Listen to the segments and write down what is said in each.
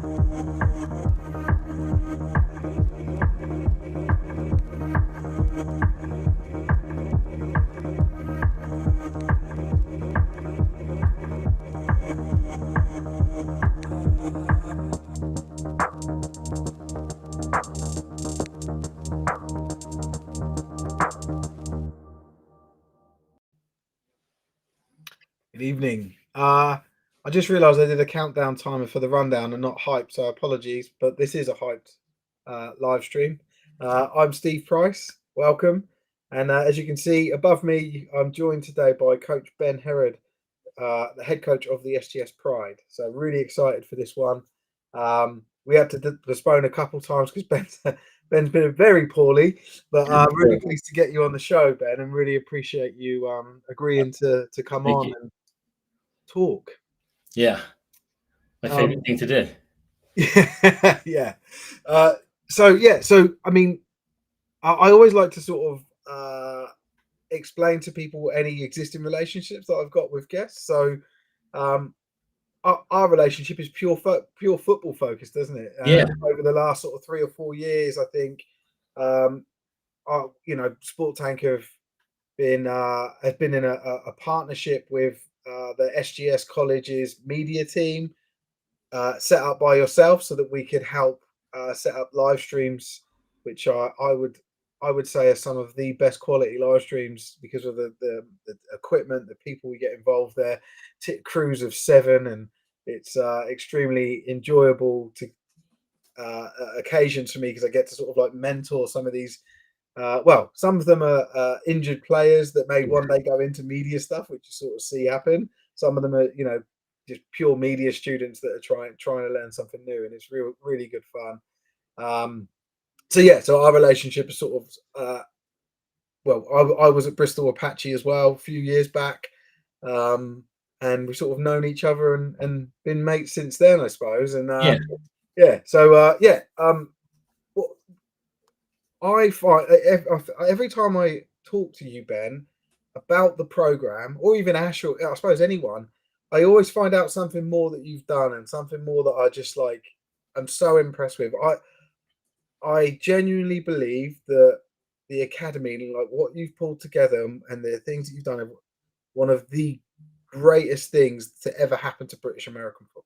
Good evening. I just realised I did a countdown timer for the rundown and not hyped, so apologies, but this is a hyped live stream. I'm Steve Price. Welcome. And as you can see above me, I'm joined today by Coach Ben Herod, the head coach of the SGS Pride. So really excited for this one. We had to postpone a couple times because Ben's been very poorly, but I'm really pleased to get you on the show, Ben, and really appreciate you agreeing to come Thank on you. and talk. Yeah, my favorite thing to do. Yeah. So I mean, I always like to sort of explain to people any existing relationships that I've got with guests. So our relationship is pure football focused, doesn't it? Yeah. Over the last sort of 3 or 4 years, I think, Sport Tank has been in a partnership with the SGS College's media team, set up by yourself, so that we could help set up live streams, which I would say are some of the best quality live streams because of the equipment, the people we get involved there, crews of 7, and it's extremely enjoyable to occasions for me because I get to sort of like mentor some of these. Some of them are injured players that may one day go into media stuff, which you sort of see happen. Some of them are, just pure media students that are trying to learn something new, and it's really good fun. So our relationship is sort of I was at Bristol Apache as well a few years back, and we've sort of known each other and been mates since then, I suppose. And I find every time I talk to you, Ben, about the program, or even Ash, or I suppose anyone, I always find out something more that you've done and something more that I just like. I'm so impressed with. I genuinely believe that the academy, like what you've pulled together and the things that you've done, are one of the greatest things to ever happen to British American football.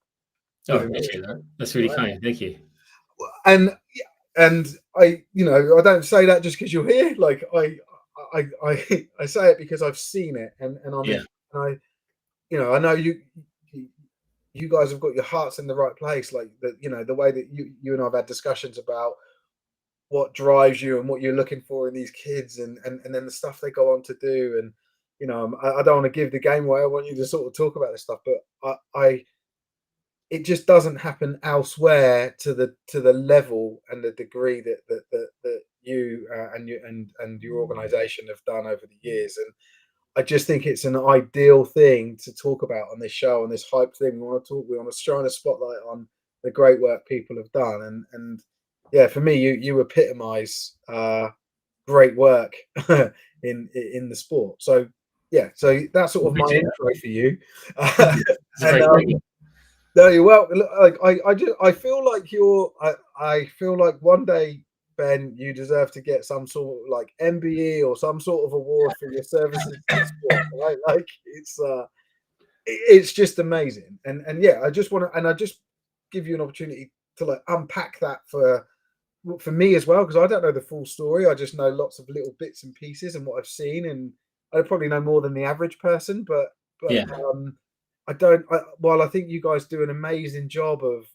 Oh, appreciate that. That's really kind. Thank you. And I don't say that just because you're here. Like I say it because I've seen it, and I know you guys have got your hearts in the right place. Like the way that you and I've had discussions about what drives you and what you're looking for in these kids, and then the stuff they go on to do. And I don't want to give the game away. I want you to sort of talk about this stuff, but it just doesn't happen elsewhere to the level and the degree that you and your organization have done over the years. And I just think it's an ideal thing to talk about on this show, on this hype thing. We want to shine a spotlight on the great work people have done. And yeah, for me, you epitomize great work in the sport. So yeah, so that's sort of my intro for you. No, you're welcome. Like I feel like one day, Ben, you deserve to get some sort of like MBE or some sort of award for your services to the sport, right? Like it's just amazing. And yeah, I just want to, and I just give you an opportunity to like unpack that for me as well, because I don't know the full story. I just know lots of little bits and pieces and what I've seen, and I probably know more than the average person, but yeah. While I think you guys do an amazing job of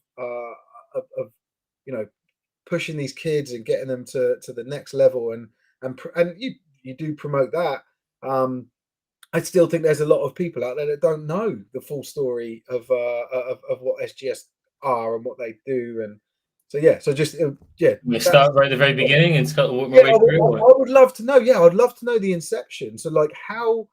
pushing these kids and getting them to the next level, and you do promote that. I still think there's a lot of people out there that don't know the full story of what SGS are and what they do. And so We start right at the very beginning and start work my way through. I would love to know. Yeah, I'd love to know the inception. So like how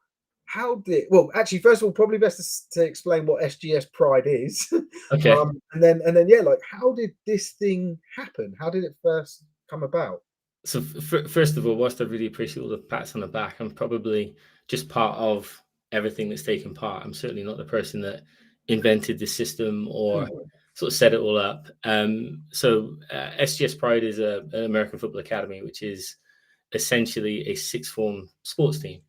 actually, first of all, probably best to explain what SGS Pride is. Okay. And then like how did this thing happen? How did it first come about? So first of all, whilst I really appreciate all the pats on the back, I'm probably just part of everything that's taken part. I'm certainly not the person that invented the system or sort of set it all up. SGS Pride is an American Football Academy, which is essentially a sixth form sports team.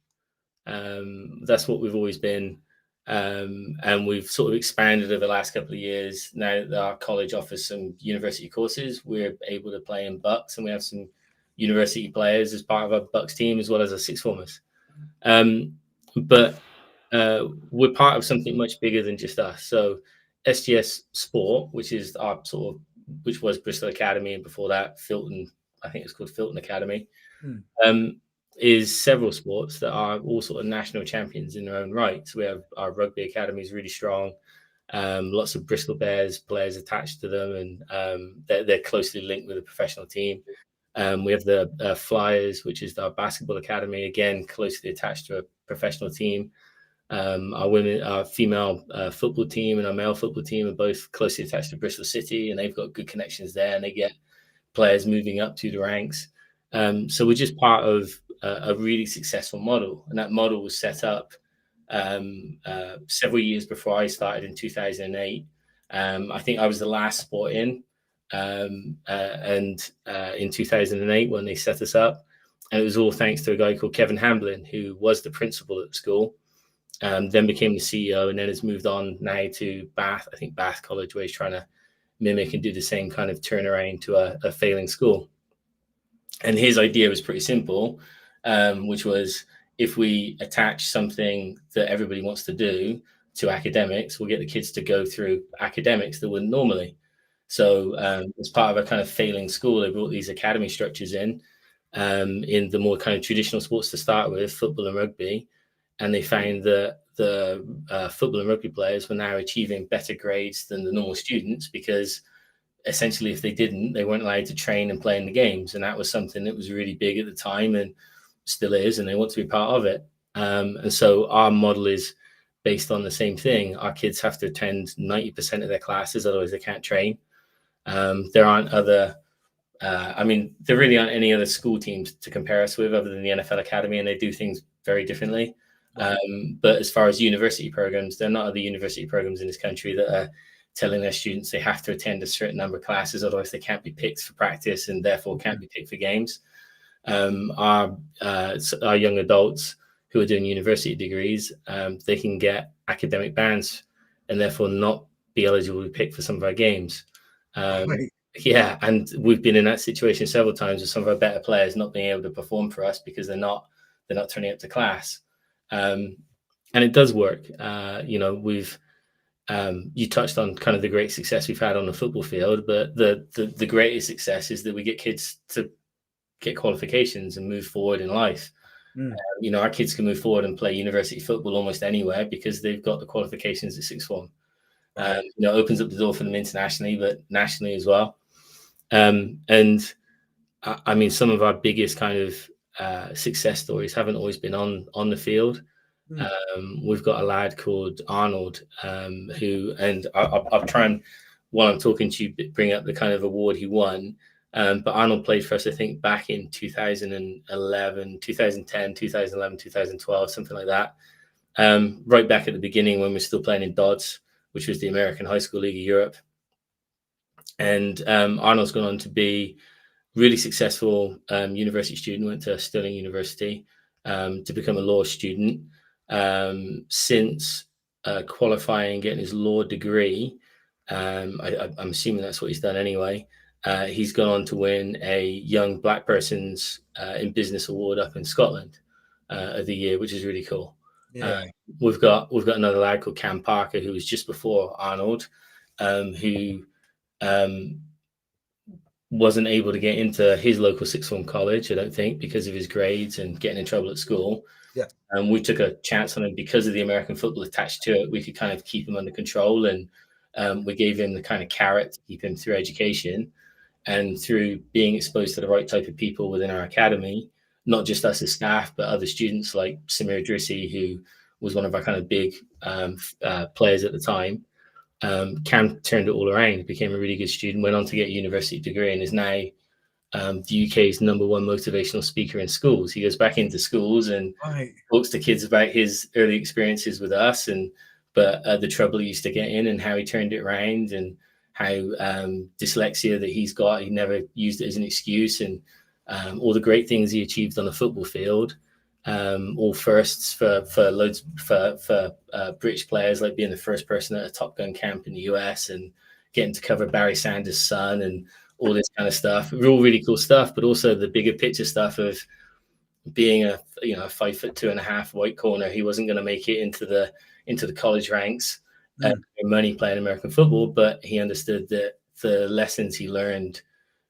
That's what we've always been. And we've sort of expanded over the last couple of years. Now that our college offers some university courses, we're able to play in Bucks, and we have some university players as part of our Bucks team, as well as our sixth formers. But we're part of something much bigger than just us. So SGS Sport, which is our which was Bristol Academy, and before that Filton, I think it's called Filton Academy, is several sports that are all sort of national champions in their own right. So we have our rugby academy is really strong. Lots of Bristol Bears players attached to them, and they're closely linked with a professional team. We have the Flyers, which is our basketball academy, again closely attached to a professional team. Our female football team and our male football team are both closely attached to Bristol City, and they've got good connections there, and they get players moving up to the ranks. So we're just part of a really successful model, and that model was set up several years before I started in 2008. I think I was the last sport in, and in 2008 when they set us up, and it was all thanks to a guy called Kevin Hamblin, who was the principal at the school, then became the CEO, and then has moved on now to Bath, I think Bath College, where he's trying to mimic and do the same kind of turnaround to a failing school. And his idea was pretty simple, which was, if we attach something that everybody wants to do to academics, we'll get the kids to go through academics that wouldn't normally. So as part of a kind of failing school, they brought these academy structures in the more kind of traditional sports to start with, football and rugby. And they found that the football and rugby players were now achieving better grades than the normal students, because essentially if they didn't, they weren't allowed to train and play in the games. And that was something that was really big at the time and still is, and they want to be part of it. And so our model is based on the same thing. Our kids have to attend 90% of their classes, otherwise they can't train. There aren't other, there really aren't any other school teams to compare us with other than the NFL Academy, and they do things very differently. Right. But as far as university programs, there are not other university programs in this country that are telling their students they have to attend a certain number of classes, otherwise they can't be picked for practice and therefore can't be picked for games. Our young adults who are doing university degrees, they can get academic bans and therefore not be eligible to be picked for some of our games. Right. Yeah, and we've been in that situation several times with some of our better players not being able to perform for us because they're not turning up to class. And it does work. We've you touched on kind of the great success we've had on the football field, but the greatest success is that we get kids to get qualifications and move forward in life. Our kids can move forward and play university football almost anywhere because they've got the qualifications at sixth form. Right. Opens up the door for them internationally, but nationally as well. And some of our biggest kind of success stories haven't always been on the field. We've got a lad called Arnold, and I'll try and, while I'm talking to you, bring up the kind of award he won. But Arnold played for us, I think, back in 2011, 2010, 2011, 2012, something like that. Right back at the beginning when we're still playing in Dodds, which was the American High School League of Europe. And Arnold's gone on to be really successful university student, went to Stirling University to become a law student. Since qualifying, getting his law degree, I'm assuming that's what he's done anyway. He's gone on to win a Young Black Person's in Business Award up in Scotland of the year, which is really cool. Yeah. We've got another lad called Cam Parker, who was just before Arnold, who wasn't able to get into his local sixth form college, I don't think, because of his grades and getting in trouble at school. Yeah. And we took a chance on him because of the American football attached to it. We could kind of keep him under control, and we gave him the kind of carrot to keep him through education and through being exposed to the right type of people within our academy, not just us as staff, but other students like Samir Idrissi, who was one of our kind of big players at the time. Cam turned it all around, became a really good student, went on to get a university degree, and is now the UK's #1 motivational speaker in schools. He goes back into schools and talks to kids about his early experiences with us, but the trouble he used to get in and how he turned it around and how dyslexia that he's got, he never used it as an excuse, and all the great things he achieved on the football field, all firsts for British players, like being the first person at a Top Gun camp in the US and getting to cover Barry Sanders' son and all this kind of stuff. All really cool stuff, but also the bigger picture stuff of being a 5'2.5" white corner. He wasn't going to make it into the college ranks, money playing American football, but he understood that the lessons he learned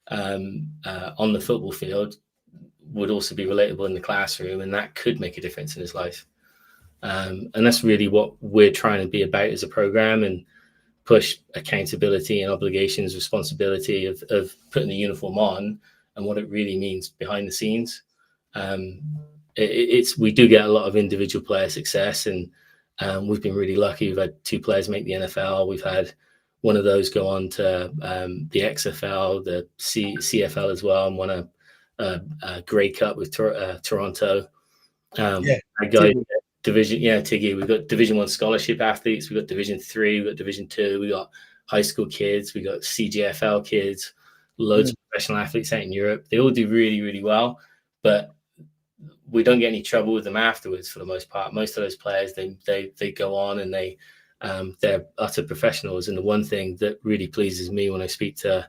on the football field would also be relatable in the classroom, and that could make a difference in his life. And that's really what we're trying to be about as a program, and push accountability and obligations, responsibility of putting the uniform on and what it really means behind the scenes. We do get a lot of individual player success, and we've been really lucky. We've had 2 players make the NFL. We've had one of those go on to the XFL, the CFL as well, and won a Grey Cup with Toronto. Tiggy. We've got Division 1 scholarship athletes. We've got Division 3. We've got Division 2. We got high school kids. We got CGFL kids. Loads of professional athletes out in Europe. They all do really, really well, but we don't get any trouble with them afterwards for the most part. Most of those players, they go on and they're utter professionals. And the one thing that really pleases me when I speak to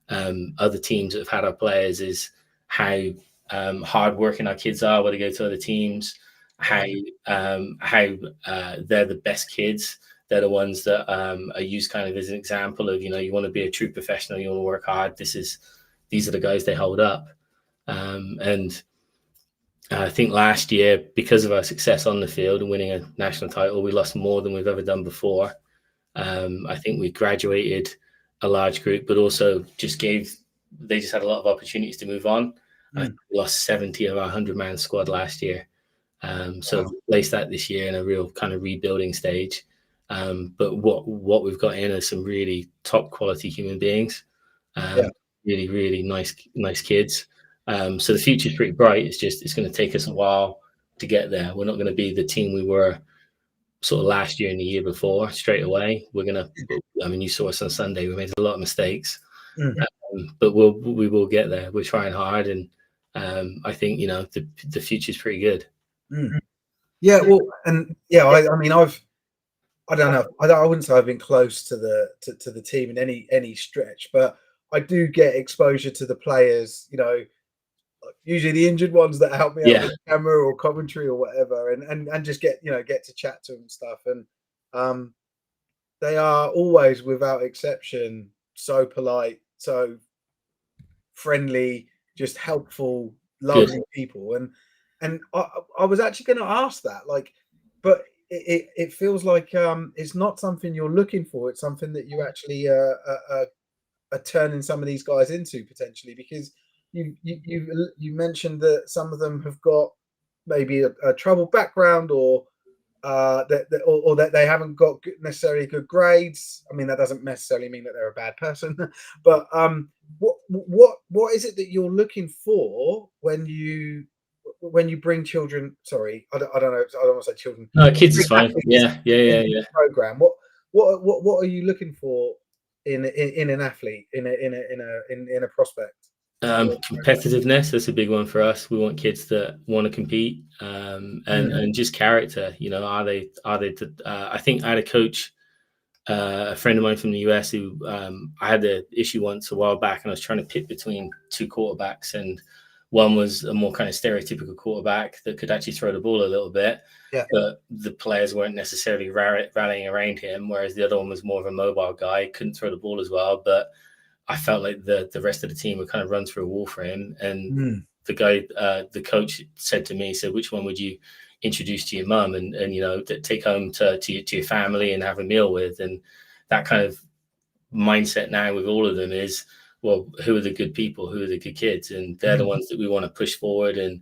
other teams that have had our players is how hard working our kids are when they go to other teams, how they're the best kids. They're the ones that are used kind of as an example of, you want to be a true professional, you want to work hard. These are the guys they hold up. And I think last year, because of our success on the field and winning a national title, we lost more than we've ever done before. I think we graduated a large group, but also they just had a lot of opportunities to move on. I think we lost 70 of our 100-man squad last year. So we placed that this year in a real kind of rebuilding stage. But what we've got in are some really top quality human beings, really, really nice kids. So the future is pretty bright. It's going to take us a while to get there. We're not going to be the team we were sort of last year and the year before straight away. You saw us on Sunday. We made a lot of mistakes, but we will get there. We're trying hard, and I think the future is pretty good. Yeah, well, and I don't know. I wouldn't say I've been close to the team in any stretch, but I do get exposure to the players. Usually the injured ones that help me out with camera or commentary or whatever, and just get to chat to them and stuff. And they are always, without exception, so polite, so friendly, just helpful, lovely people. And I was actually going to ask that, but it feels like it's not something you're looking for. It's something that you actually are turning some of these guys into potentially, because you mentioned that some of them have got maybe a troubled background, or that they haven't got necessarily good grades. I mean, that doesn't necessarily mean that they're a bad person, but what is it that you're looking for when you bring children? Sorry, I don't know. I don't want to say children. No, kids is fine. Yeah. Program. What are you looking for in an athlete, in a prospect? Competitiveness, that's a big one for us. We want kids that want to compete, and just character. I think I had a coach, a friend of mine from the US, who I had the issue once a while back, and I was trying to pick between 2 quarterbacks, and one was a more kind of stereotypical quarterback that could actually throw the ball a little bit, but the players weren't necessarily rallying around him, whereas the other one was more of a mobile guy, couldn't throw the ball as well, but I felt like the rest of the team would kind of run through a wall for him. And the coach said to me, which one would you introduce to your mum and take home to your family and have a meal with? And that kind of mindset now with all of them is, well, who are the good people? Who are the good kids? And they're the ones that we want to push forward and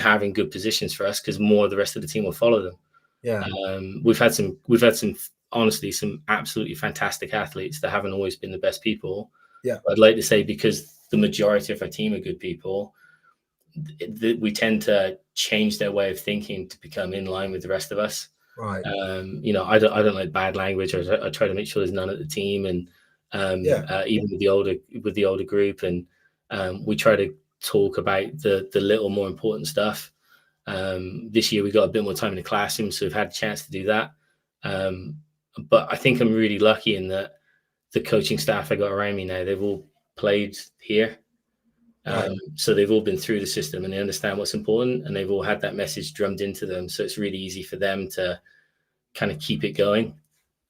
having good positions for us, because more of the rest of the team will follow them. Yeah. We've had some honestly, some absolutely fantastic athletes that haven't always been the best people. Yeah. I'd like to say, because the majority of our team are good people, we tend to change their way of thinking to become in line with the rest of us. Right. I don't like bad language. I try to make sure there's none at the team, and even with the older group, and we try to talk about the little more important stuff. This year we got a bit more time in the classroom, so we've had a chance to do that. But I think I'm really lucky in that the coaching staff I got around me now, they've all played here. So they've all been through the system and they understand what's important, and they've all had that message drummed into them. So it's really easy for them to kind of keep it going.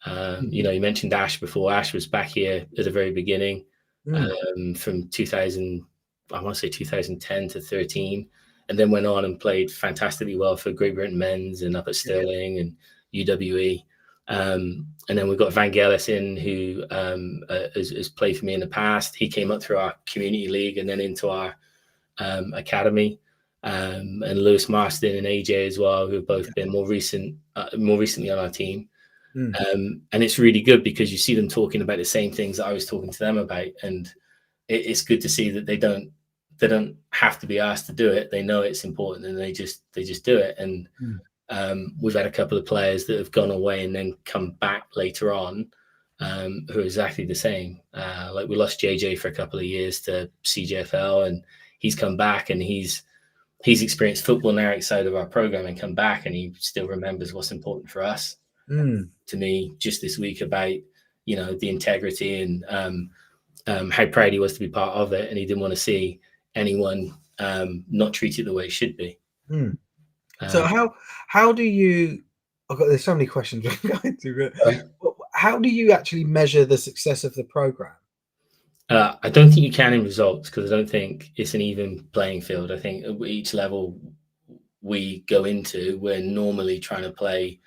You know, you mentioned Ash before. Ash was back here at the very beginning, from 2000, I want to say 2010 to 13, and then went on and played fantastically well for Great Britain men's and up at Stirling and UWE. And then we've got Vangelis in, who has played for me in the past. He came up through our community league and then into our academy. And Lewis Marston and AJ as well, who have both been more recently on our team. And it's really good because you see them talking about the same things that I was talking to them about, and it's good to see that they don't have to be asked to do it. They know it's important, and they just do it. And we've had a couple of players that have gone away and then come back later on, who are exactly the same. Like we lost JJ for a couple of years to CJFL, and he's come back and he's experienced football now outside of our program and come back, and he still remembers what's important for us. To me, just this week about, you know, the integrity and how proud he was to be part of it, and he didn't want to see anyone not treated the way it should be. So how do you? There's so many questions we're going to. How do you actually measure the success of the program? I don't think you can in results, because I don't think it's an even playing field. I think at each level we go into, we're normally trying to play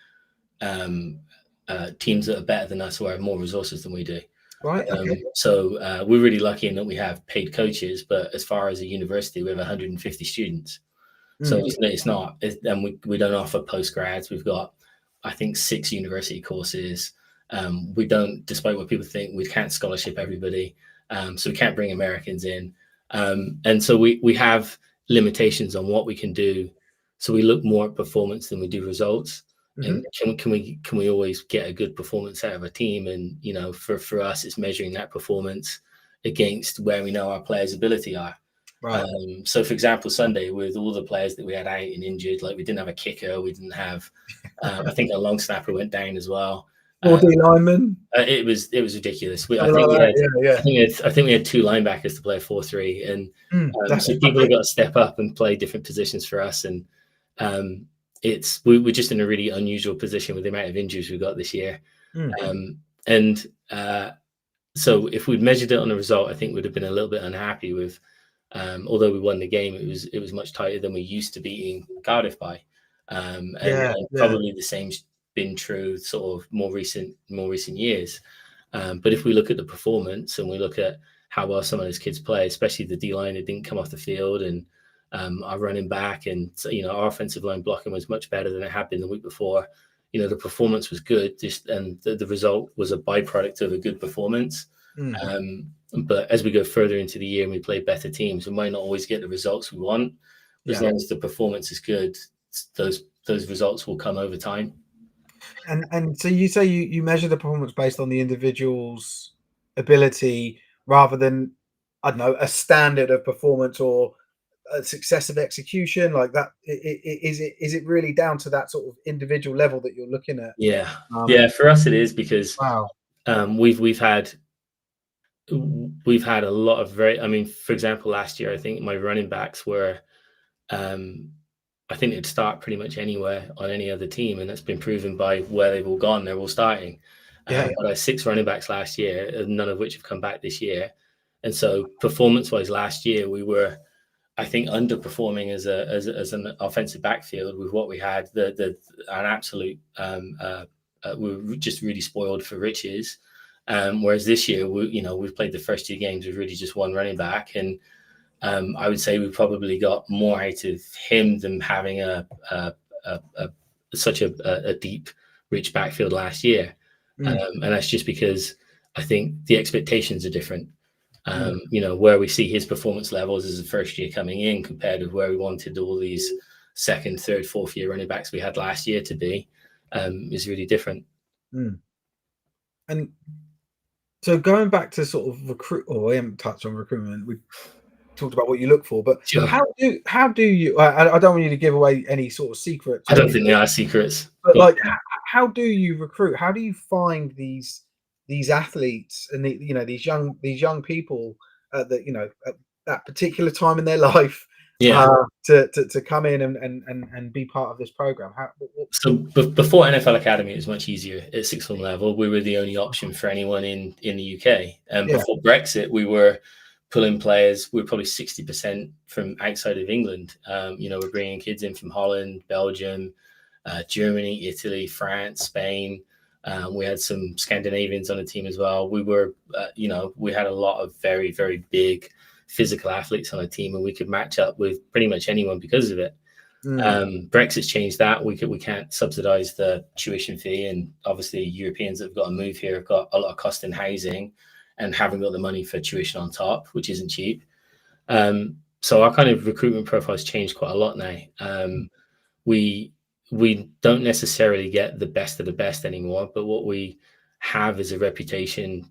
teams that are better than us, who have more resources than we do. Right. Okay. So we're really lucky in that we have paid coaches, but as far as a university, we have 150 students. So it's not, and we don't offer postgrads. We've got, I think, 6 university courses. We don't, despite what people think, we can't scholarship everybody. So we can't bring Americans in. And so we have limitations on what we can do. So we look more at performance than we do results. And can we always get a good performance out of a team? And, you know, for us, it's measuring that performance against where we know our players' ability are. Right. So, for example, Sunday, with all the players that we had out and injured, like we didn't have a kicker, we didn't have, I think a long snapper went down as well. 4D lineman. It was ridiculous. I think we had 2 linebackers to play a 4-3, and so people have got to step up and play different positions for us. And we're just in a really unusual position with the amount of injuries we've got this year. So if we'd measured it on a result, I think we'd have been a little bit unhappy with. Although we won the game, it was much tighter than we used to beating Cardiff by, and probably the same's been true sort of more recent years. But if we look at the performance and we look at how well some of those kids play, especially the D line that didn't come off the field, and our running back, and, you know, our offensive line blocking was much better than it had been the week before. You know, the performance was good, and the result was a byproduct of a good performance. But as we go further into the year and we play better teams, we might not always get the results we want. But as long as the performance is good, those results will come over time. And so you say you measure the performance based on the individual's ability rather than, I don't know, a standard of performance or a success of execution, like that. Is it really down to that sort of individual level that you're looking at? Yeah, for us it is, because we've had a lot of for example, last year, I think my running backs were, I think they'd start pretty much anywhere on any other team, and that's been proven by where they've all gone. They're all starting. But I had 6 running backs last year, none of which have come back this year. And so performance-wise, last year we were, I think, underperforming as an offensive backfield with what we had. An absolute, we were just really spoiled for riches. Whereas this year, we've played the first 2 games with really just 1 running back, and I would say we probably got more out of him than having such a deep, rich backfield last year. And that's just because I think the expectations are different. You know, where we see his performance levels as a first year coming in compared with where we wanted all these 2nd, 3rd, 4th year running backs we had last year to be, is really different. And So going back to sort of recruit, or we haven't touched on recruitment. We talked about what you look for, but Sure. how do you? I don't want you to give away any sort of secrets I or don't anything, think they are secrets. but But like, how do you recruit? How do you find these athletes and these young people that at that particular time in their life yeah. to come in and be part of this program? So before NFL Academy, it was much easier at sixth form level. We were the only option for anyone in the UK. And Yeah. before Brexit, we were pulling players. We were probably 60% from outside of England. We're bringing kids in from Holland, Belgium, Germany, Italy, France, Spain. We had some Scandinavians on the team as well. We were, we had a lot of very, very big physical athletes on the team, and we could match up with pretty much anyone because of it. Mm. Brexit's changed that. We can't subsidise the tuition fee, and obviously Europeans that have got to move here have got a lot of cost in housing, and haven't got the money for tuition on top, which isn't cheap. So our kind of recruitment profile has changed quite a lot now. We don't necessarily get the best of the best anymore, but what we have is a reputation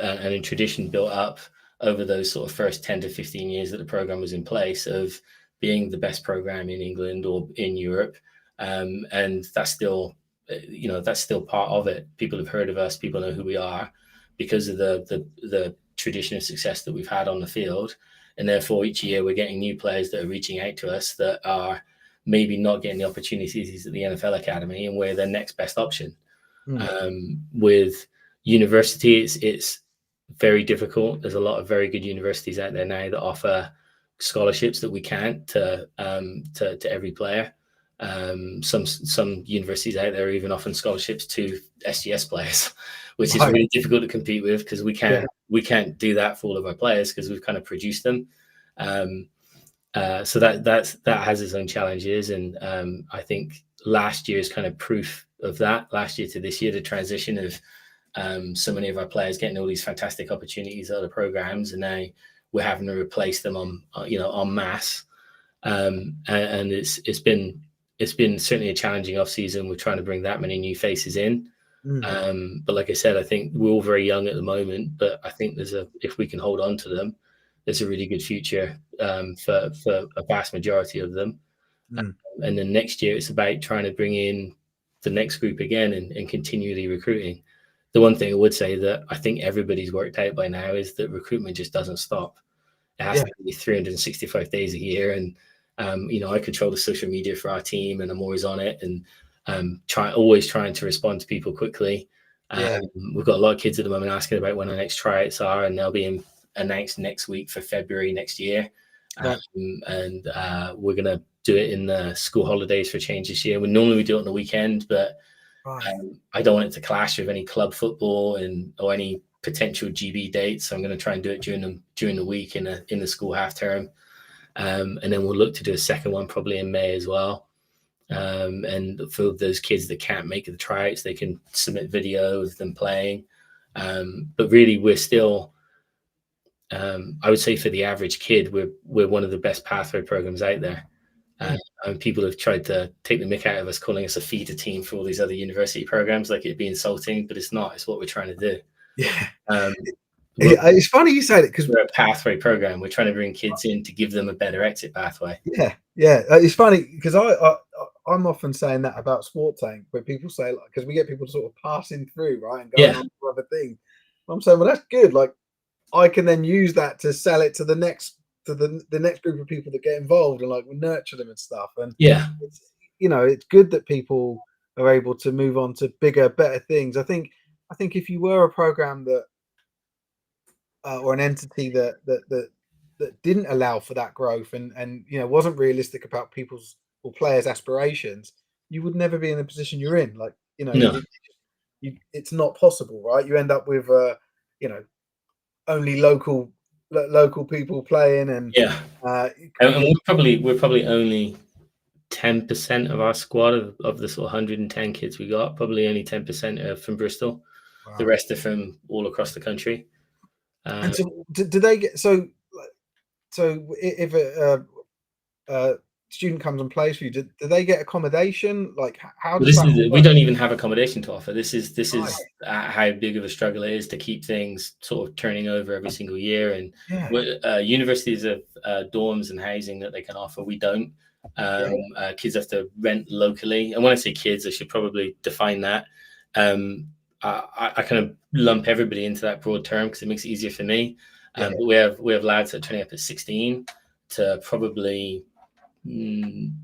and a tradition built up over those sort of first 10 to 15 years that the program was in place of being the best program in England or in Europe. And that's still, that's still part of it. People have heard of us, people know who we are because of the tradition of success that we've had on the field. And therefore, each year we're getting new players that are reaching out to us that are maybe not getting the opportunities at the NFL Academy, and we're their next best option. With university, it's very difficult. There's a lot of very good universities out there now that offer scholarships that we can't to every player. Some universities out there are even offering scholarships to SGS players, which is really difficult to compete with because we can't do that for all of our players because we've kind of produced them. So that has its own challenges, and I think last year is kind of proof of that. Last year to this year, the transition of so many of our players getting all these fantastic opportunities at other programs, and now we're having to replace them en masse. And it's been certainly a challenging off season. We're trying to bring that many new faces in. But like I said, I think we're all very young at the moment, but I think if we can hold on to them, there's a really good future for a vast majority of them. And then next year, it's about trying to bring in the next group again and continually recruiting. The one thing I would say that I think everybody's worked out by now is that recruitment just doesn't stop. It has to be 365 days a year. And, I control the social media for our team, and I'm always on it, and always trying to respond to people quickly. We've got a lot of kids at the moment asking about when our next tryouts are, and they'll be announced next week for February next year. And we're going to do it in the school holidays for change this year. We normally do it on the weekend, but I don't want it to clash with any club football or any potential GB dates. So I'm going to try and do it during the week in the school half term. And then we'll look to do a second one probably in May as well. And for those kids that can't make the tryouts, they can submit video of them playing. But really, we're still, I would say, for the average kid, we're one of the best pathway programs out there. And people have tried to take the mick out of us, calling us a feeder team for all these other university programs, like it'd be insulting, but it's not. It's what we're trying to do. It's funny you say that because we're a pathway program. We're trying to bring kids in to give them a better exit pathway. Yeah. It's funny because I'm often saying that about Sport Tank, where people say, like, because we get people sort of passing through, right, and going on to other things. I'm saying, well, that's good. Like, I can then use that to sell it to the next group of people that get involved, and like we nurture them and stuff. And it's good that people are able to move on to bigger, better things. I think if you were a program that or an entity that didn't allow for that growth and wasn't realistic about people's or players' aspirations, you would never be in the position you're in. Like, it's not possible, right? You end up with only local people playing, and and we're probably only 10% of our squad of the sort of 110 kids we got. Probably only 10% are from Bristol. Wow. The rest are from all across the country. And so, do they get so if student comes and plays for you, do they get accommodation? Like, how Well, does that we work? don't even have accommodation to offer. This is Right. how big of a struggle it is to keep things sort of turning over every single year. And Yeah. universities have dorms and housing that they can offer. We don't. Yeah. Kids have to rent locally. And when I say kids, I should probably define that. I kind of lump everybody into that broad term because it makes it easier for me. Yeah. But we have lads that are turning up at 16 to probably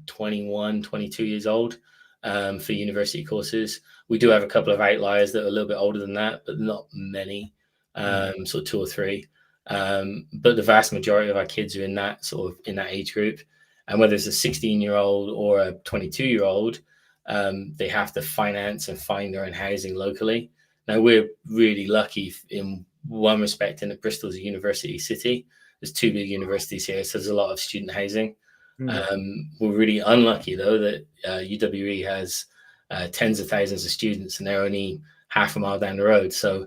21, 22 years old for university courses. We do have a couple of outliers that are a little bit older than that, but not many, sort of 2 or 3. But the vast majority of our kids are in that age group. And whether it's a 16-year-old or a 22-year-old, they have to finance and find their own housing locally. Now, we're really lucky in one respect in that Bristol's a university city. There's 2 big universities here, so there's a lot of student housing. We're really unlucky, though, that UWE has tens of thousands of students and they're only half a mile down the road. So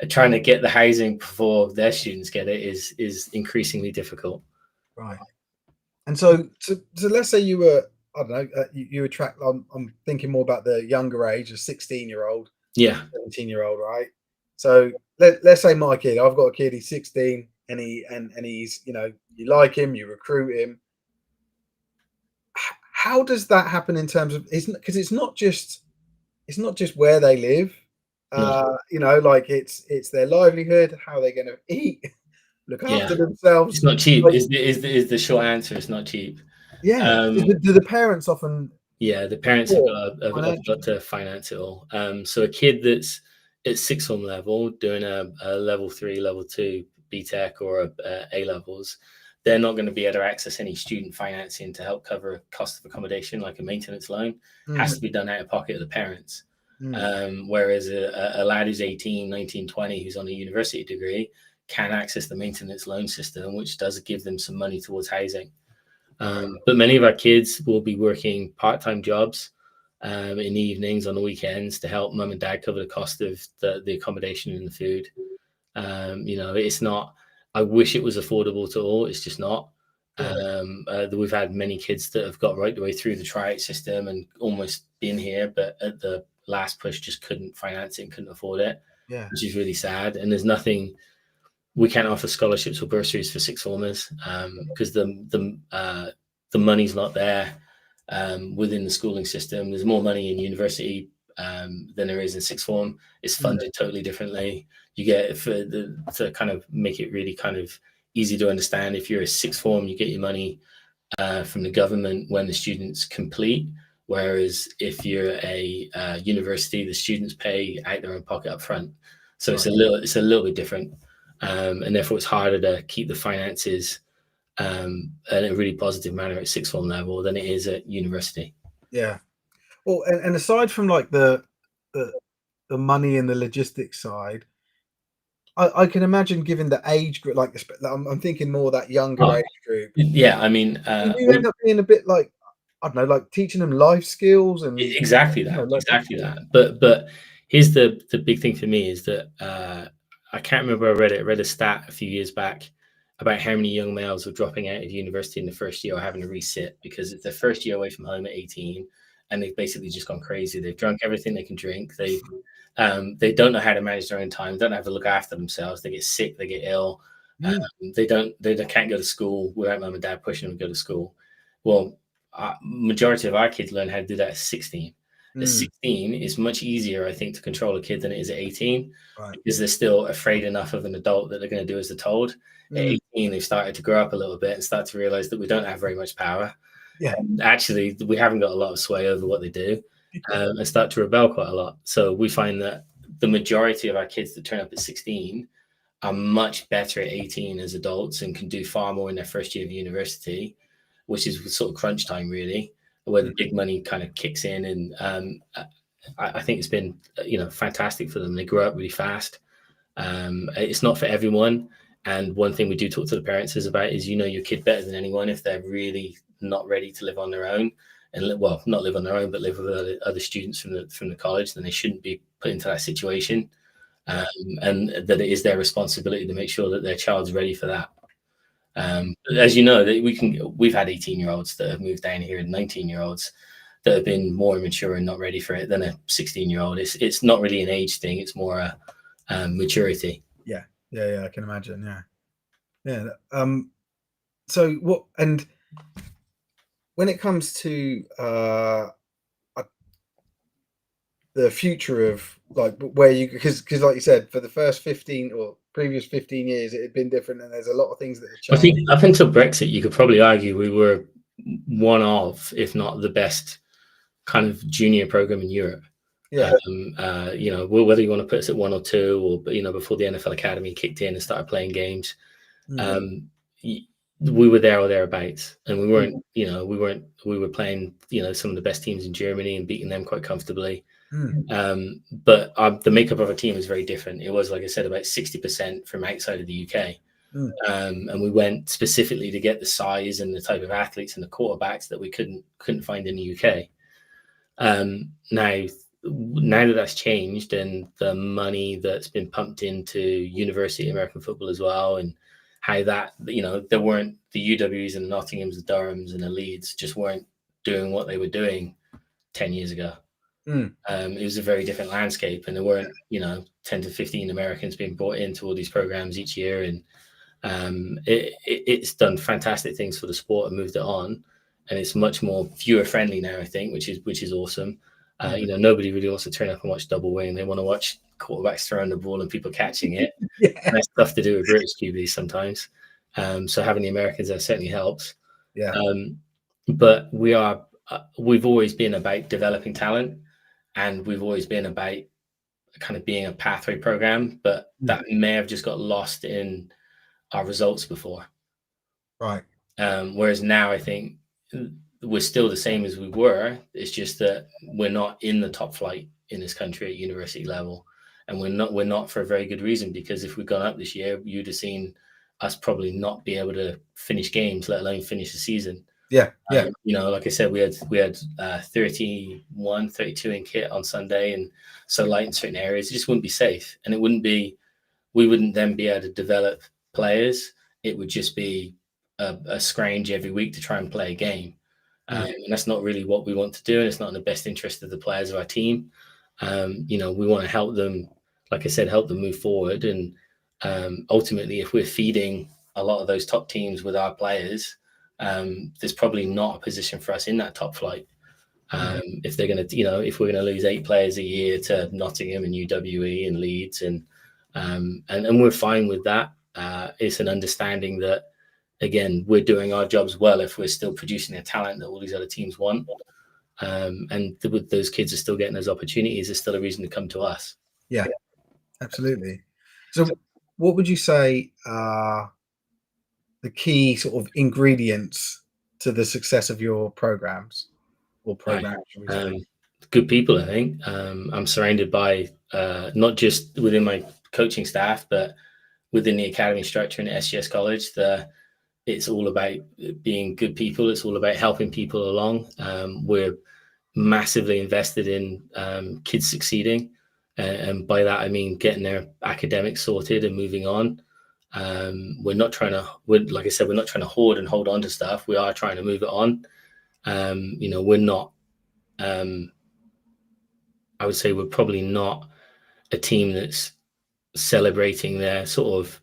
trying to get the housing before their students get it is increasingly difficult. Right. And so let's say you were, I don't know, you attract, I'm thinking more about the younger age, a 16-year-old, Yeah. 17-year-old, right? So let's say my kid, I've got a kid, he's 16 and he's, you know, you like him, you recruit him. How does that happen in terms of, because it's not just where they live, No. you know, like it's their livelihood, how they're going to eat, look Yeah. after themselves. It's not cheap. Like, Is the short answer? It's not cheap. yeah. Do the parents often? Yeah, the parents have got to finance it all. So a kid that's at sixth form level doing a level 3, level 2 BTEC or A levels, they're not going to be able to access any student financing to help cover cost of accommodation, like a maintenance loan. Has to be done out of pocket of the parents. Whereas a lad who's 18, 19, 20, who's on a university degree can access the maintenance loan system, which does give them some money towards housing. But many of our kids will be working part-time jobs in the evenings, on the weekends, to help mum and dad cover the cost of the accommodation and the food. You know, it's not, I wish it was affordable to all. It's just not. We've had many kids that have got right the way through the tryout system and almost been here, but at the last push just couldn't finance it and couldn't afford it, which is really sad. And there's nothing, we can't offer scholarships or bursaries for sixth formers because the money's not there within the schooling system. There's more money in university than there is in sixth form. It's funded totally differently. You get to kind of make it really kind of easy to understand. If you're a sixth form, you get your money from the government when the students complete. Whereas if you're a university, the students pay out their own pocket up front. So it's a little bit different. And therefore it's harder to keep the finances in a really positive manner at sixth form level than it is at university. Yeah. Well, and aside from like the money and the logistics side, I can imagine, given the age group, like I'm thinking more that younger age group. Yeah, I mean, You end up being a bit like, I don't know, like teaching them life skills and exactly that, you know, like, exactly that. But here's the big thing for me is that I can't remember where I read it. I read a stat a few years back about how many young males are dropping out of university in the first year or having to resit because it's their first year away from home at 18 and they've basically just gone crazy. They've drunk everything they can drink. They don't know how to manage their own time, don't have to look after themselves. They get sick, they get ill. They can't go to school without mum and dad pushing them to go to school. Well, majority of our kids learn how to do that at 16. At 16, it's much easier, I think, to control a kid than it is at 18 because they're still afraid enough of an adult that they're going to do as they're told. At 18, they've started to grow up a little bit and start to realize that we don't have very much power. And actually, we haven't got a lot of sway over what they do and start to rebel quite a lot. So we find that the majority of our kids that turn up at 16 are much better at 18 as adults and can do far more in their first year of university, which is sort of crunch time, really, where the big money kind of kicks in. And I think it's been, fantastic for them. They grow up really fast. It's not for everyone. And one thing we do talk to the parents about is, your kid better than anyone if they're really not ready to live on their own and not live on their own, but live with other students from the college, then they shouldn't be put into that situation. And that it is their responsibility to make sure that their child's ready for that. As you know, that we've had 18-year-olds that have moved down here and 19-year-olds that have been more immature and not ready for it than a 16-year-old. It's not really an age thing; it's more a maturity. Yeah, I can imagine. Yeah. So what? And when it comes to the future of like where you, because like you said, for the first 15 or previous 15 years, it had been different, and there's a lot of things that have I think changed. up until Brexit, you could probably argue we were one of, if not the best, kind of junior program in Europe. Yeah. Whether you want to put us at one or two, or before the NFL Academy kicked in and started playing games, we were there or thereabouts, and we weren't. We were playing some of the best teams in Germany and beating them quite comfortably. But the makeup of our team was very different. It was, like I said, about 60% from outside of the UK. And we went specifically to get the size and the type of athletes and the quarterbacks that we couldn't find in the UK. Now that that's changed, and the money that's been pumped into university American football as well, and how that there weren't the UWs and the Nottinghams, the Durhams and the Leeds just weren't doing what they were doing 10 years ago. It was a very different landscape, and there weren't 10 to 15 Americans being brought into all these programs each year, and it's done fantastic things for the sport and moved it on, and it's much more viewer friendly now, I think, which is awesome. Nobody really wants to turn up and watch double wing. They want to watch quarterbacks throwing the ball and people catching it. And that's tough to do with British QBs sometimes. So having the Americans there certainly helps. But we've always been about developing talent, and we've always been about kind of being a pathway program, but that may have just got lost in our results before. Right. Whereas now I think we're still the same as we were. It's just that we're not in the top flight in this country at university level, and we're not for a very good reason, because if we'd gone up this year, you'd have seen us probably not be able to finish games, let alone finish the season. Like I said, we had 31, 32 in kit on Sunday, and so light in certain areas, it just wouldn't be safe, and we wouldn't then be able to develop players. It would just be a scrounge every week to try and play a game. And that's not really what we want to do, and it's not in the best interest of the players of our team. We want to help them, like I said, help them move forward. And ultimately, if we're feeding a lot of those top teams with our players, there's probably not a position for us in that top flight. If they're going to, if we're going to lose 8 players a year to Nottingham and UWE and Leeds, and we're fine with that. It's an understanding that, again, we're doing our jobs well if we're still producing the talent that all these other teams want. And with those kids are still getting those opportunities, there's still a reason to come to us. Yeah, absolutely. So what would you say are the key sort of ingredients to the success of your programs or programs? Good people, I think. I'm surrounded by not just within my coaching staff, but within the academy structure in SGS College. It's all about being good people. It's all about helping people along. We're massively invested in kids succeeding, and by that I mean getting their academics sorted and moving on. We're not trying to, like I said, we're not trying to hoard and hold on to stuff. We are trying to move it on. We're not. I would say we're probably not a team that's celebrating their sort of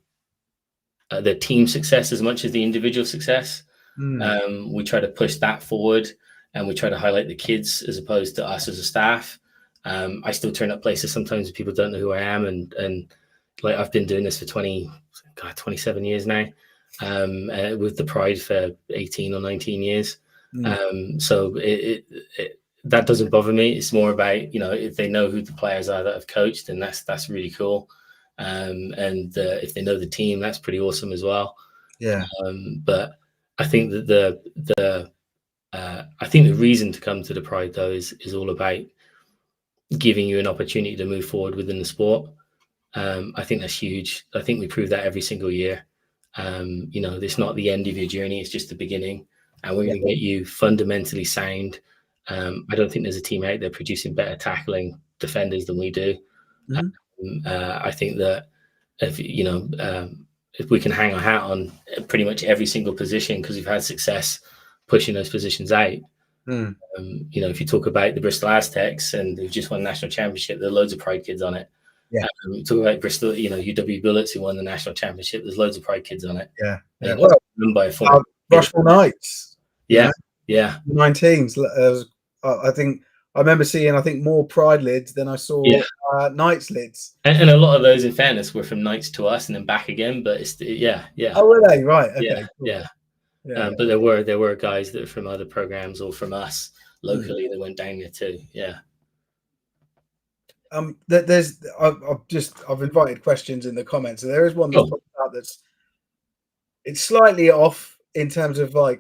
their team success as much as the individual success. We try to push that forward, and we try to highlight the kids as opposed to us as a staff. I still turn up places sometimes people don't know who I am, and like I've been doing this for 27 years now, with the Pride for 18 or 19 years. So that doesn't bother me. It's more about, if they know who the players are that have coached, and that's really cool. And if they know the team, that's pretty awesome as well. But I think that the reason to come to the Pride, though, is all about giving you an opportunity to move forward within the sport. I think that's huge. I think we prove that every single year. It's not the end of your journey; it's just the beginning. And we're going to get you fundamentally sound. I don't think there's a team out there producing better tackling defenders than we do. I think that if we can hang our hat on pretty much every single position because we've had success pushing those positions out. If you talk about the Bristol Aztecs and they've just won national championship, there are loads of Pride kids on it. Yeah. Talk about Bristol, UW Bullets who won the national championship. There's loads of Pride kids on it. Yeah. Well, by Rushmore Knights. Yeah. 19s. I think I remember seeing more Pride lids than I saw Knights lids. And a lot of those, in fairness, were from Knights to us and then back again. But it's Oh, were they? Right. Okay. Yeah. But there were guys that were from other programs or from us locally that went down there too. Yeah. I've invited questions in the comments, so there is one that's popped out it's slightly off in terms of from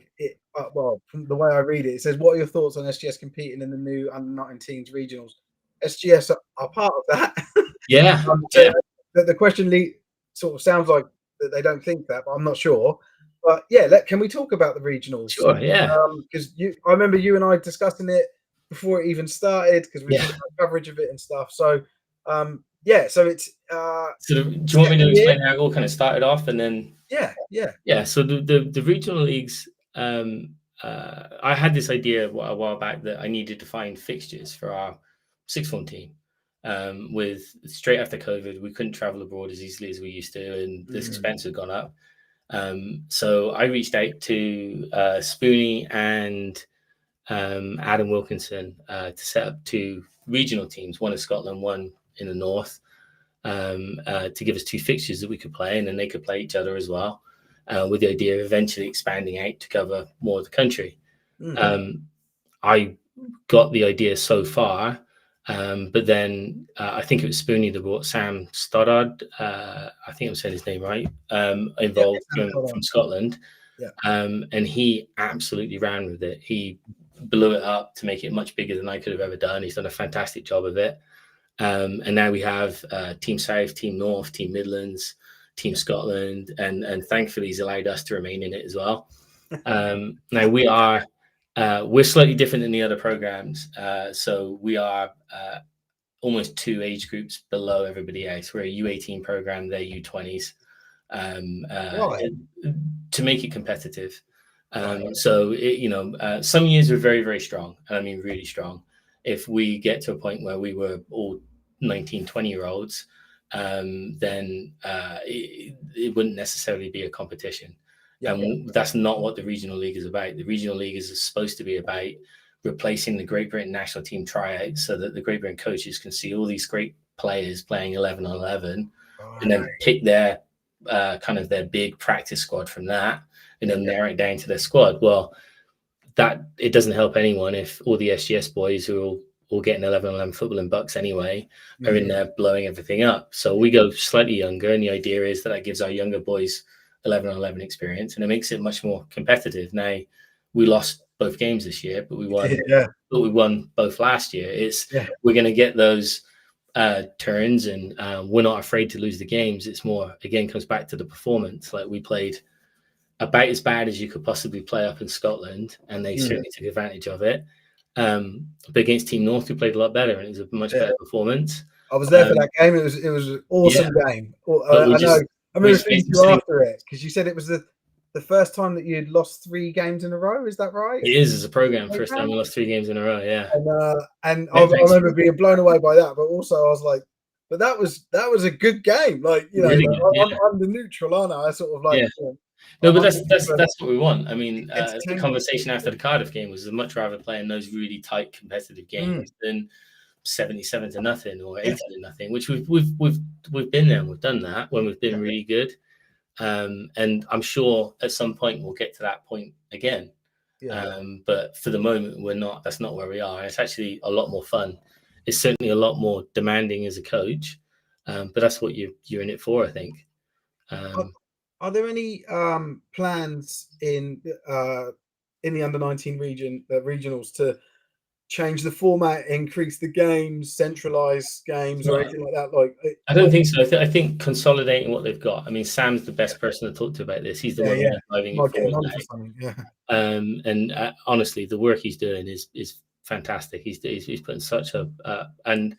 the way I read it. It says, "What are your thoughts on SGS competing in the new under-19s regionals?" SGS are part of that. Yeah. The question sort of sounds like that they don't think that, but I'm not sure. But can we talk about the regionals? Sure. Yeah. Because I remember you and I discussing it before it even started because we did coverage of it and stuff. So so it's so do you want me to explain how it all kind of started off and then so the regional leagues, I had this idea a while back that I needed to find fixtures for our sixth form team. With straight after COVID, we couldn't travel abroad as easily as we used to, and this expense had gone up. So I reached out to Spoonie and Adam Wilkinson to set up 2 regional teams, one in Scotland, one in the north, to give us 2 fixtures that we could play, and then they could play each other as well, with the idea of eventually expanding out to cover more of the country. I got the idea so far, but then I think it was Spoonie that brought Sam Stoddard, I think I'm saying his name right, involved from Scotland. And he absolutely ran with it. He blew it up to make it much bigger than I could have ever done. He's done a fantastic job of it. And now we have Team South, Team North, Team Midlands, Team Scotland, and thankfully he's allowed us to remain in it as well. Now we're slightly different than the other programs. So we are almost 2 age groups below everybody else. We're a U18 program, they're U20s, to make it competitive. So some years we're very, very strong, and I mean really strong. If we get to a point where we were all 19, 20-year-olds, then it wouldn't necessarily be a competition. That's not what the regional league is about. The regional league is supposed to be about replacing the Great Britain national team tryouts so that the Great Britain coaches can see all these great players playing 11 on 11 and then pick their kind of their big practice squad from that and then narrow it down to their squad. Well, that it doesn't help anyone if all the SGS boys who are all getting 11 on 11 football in bucks anyway are in there blowing everything up. So we go slightly younger, and the idea is that gives our younger boys 11 on 11 experience, and it makes it much more competitive. Now, we lost both games this year, but we won. But we won both last year. We're going to get those turns, and we're not afraid to lose the games. It's more, again, comes back to the performance. Like, we played about as bad as you could possibly play up in Scotland, and they certainly took advantage of it. But against Team North, we played a lot better, and it was a much better performance. I was there for that game. It was an awesome game. I remember speaking to you after it because you said it was the first time that you'd lost 3 games in a row. Is that right? It is, as a program. First time we lost 3 games in a row. Yeah. And I remember being blown away by that, but also I was like, but that was a good game. Like, really I'm the neutral, aren't I? I sort of like. Yeah. No, but that's what we want. I mean, the conversation after the Cardiff game was I'd much rather play in those really tight competitive games than 77-0 or 80-0, which we've been there and we've done that when we've been really good. And I'm sure at some point we'll get to that point again. But for the moment, we're not. That's not where we are. It's actually a lot more fun. It's certainly a lot more demanding as a coach, but that's what you're in it for, I think. Are there any plans in the under-19 regionals to change the format, increase the games, centralize games, or anything like that? Like, I don't think so. I think consolidating what they've got. I mean, Sam's the best person to talk to about this. He's the one who's driving it forward. And honestly, the work he's doing is fantastic. He's putting such a and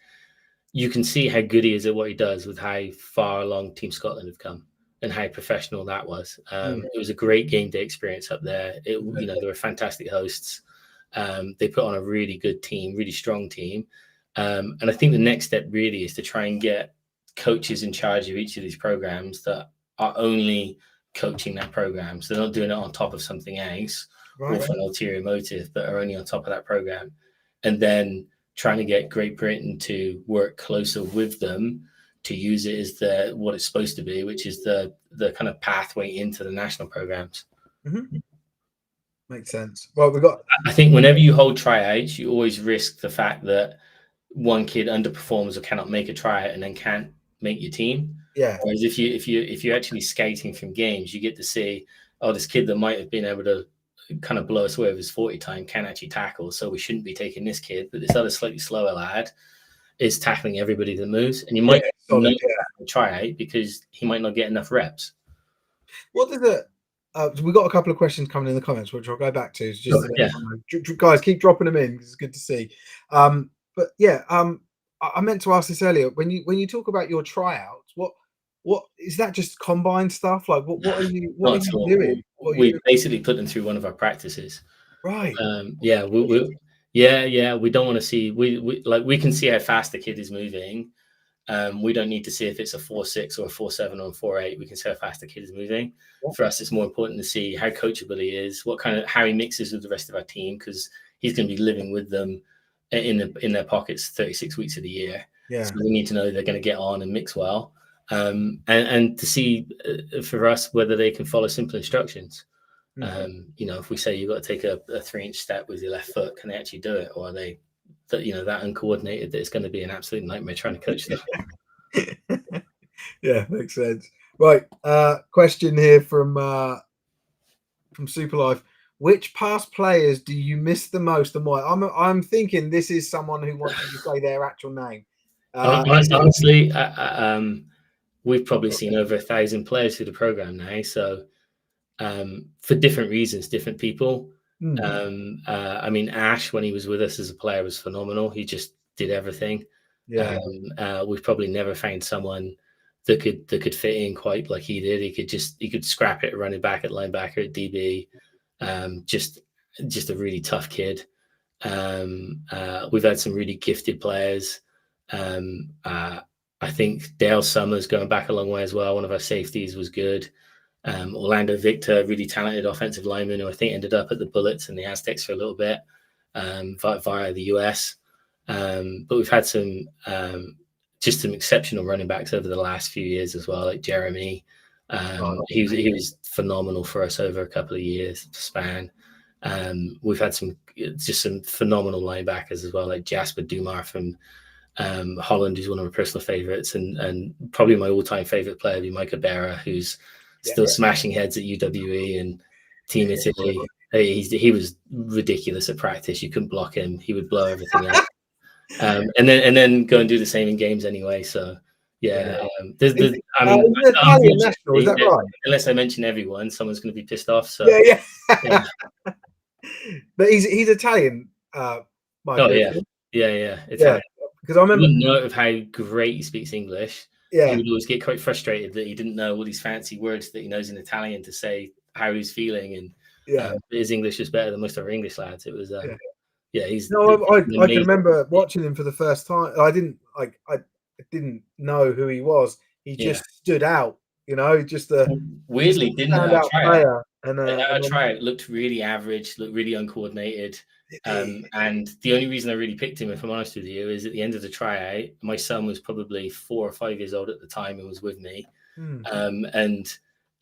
you can see how good he is at what he does with how far along Team Scotland have come. and how professional that was. It was a great game day experience up there. They were fantastic hosts. They put on a really good team, really strong team. And I think the next step really is to try and get coaches in charge of each of these programs that are only coaching that program. So they're not doing it on top of something else or for an ulterior motive, but are only on top of that program. And then trying to get Great Britain to work closer with them to use it as what it's supposed to be, which is the kind of pathway into the national programs. Makes sense. Well, I think whenever you hold tryouts, you always risk the fact that one kid underperforms or cannot make a tryout and then can't make your team. Yeah. Whereas if you're actually scouting from games, you get to see, oh, this kid that might have been able to kind of blow us away with his 40 time can actually tackle, so we shouldn't be taking this kid, but this other slightly slower lad is tackling everybody that moves, and you might try out because he might not get enough reps. What does it? We've got a couple of questions coming in the comments, which I'll go back to. It's just guys, keep dropping them in. It's good to see. But yeah, I meant to ask this earlier. When you talk about your tryouts, what is that? Just combine stuff? Like what are you doing? We basically put them through one of our practices. Right. We don't want to see we can see how fast the kid is moving. We don't need to see if it's a 4.6 or a 4.7 or a 4.8. We can see how fast the kid is moving. Yeah. For us, it's more important to see how coachable he is, how he mixes with the rest of our team, because he's going to be living with them in their pockets 36 weeks of the year. Yeah. So we need to know they're going to get on and mix well, and to see for us whether they can follow simple instructions. If we say you've got to take a 3-inch step with your left foot, can they actually do it, or are they that uncoordinated that it's going to be an absolute nightmare trying to coach them? Yeah, makes sense. Right, question here from Super Life. Which past players do you miss the most and why? I'm thinking this is someone who wants you to say their actual name. Honestly, we've probably seen over 1,000 players through the program now, so for different reasons, different people. I mean, Ash, when he was with us as a player, was phenomenal. He just did everything. Yeah. We've probably never found someone that could fit in quite like he did. He could scrap it running back, at linebacker, at DB. Just a really tough kid. We've had some really gifted players. I think Dale Summers, going back a long way as well, one of our safeties, was good. Orlando Victor, really talented offensive lineman who I think ended up at the Bullets and the Aztecs for a little bit via the US. But we've had some exceptional running backs over the last few years as well, like Jeremy. He was phenomenal for us over a couple of years span. We've had some phenomenal linebackers as well, like Jasper Dumar from Holland, who's one of my personal favorites, and probably my all-time favorite player would be Micah Berra, who's still smashing heads at UWE and Team Italy. He was ridiculous at practice. You couldn't block him. He would blow everything up. And then go and do the same in games anyway. So is that right? Unless I mention everyone, someone's going to be pissed off. So yeah. But he's Italian. Italian. Because I remember note of how great he speaks English. Yeah. He would always get quite frustrated that he didn't know all these fancy words that he knows in Italian to say how he's feeling, and his English was better than most of our English lads. It was he's I can remember watching him for the first time. I didn't know who he was. He just stood out, just weirdly didn't our player. And our tryout looked really average, looked really uncoordinated. And the only reason I really picked him, if I'm honest with you, is at the end of the tryout, my son was probably 4 or 5 years old at the time and was with me. And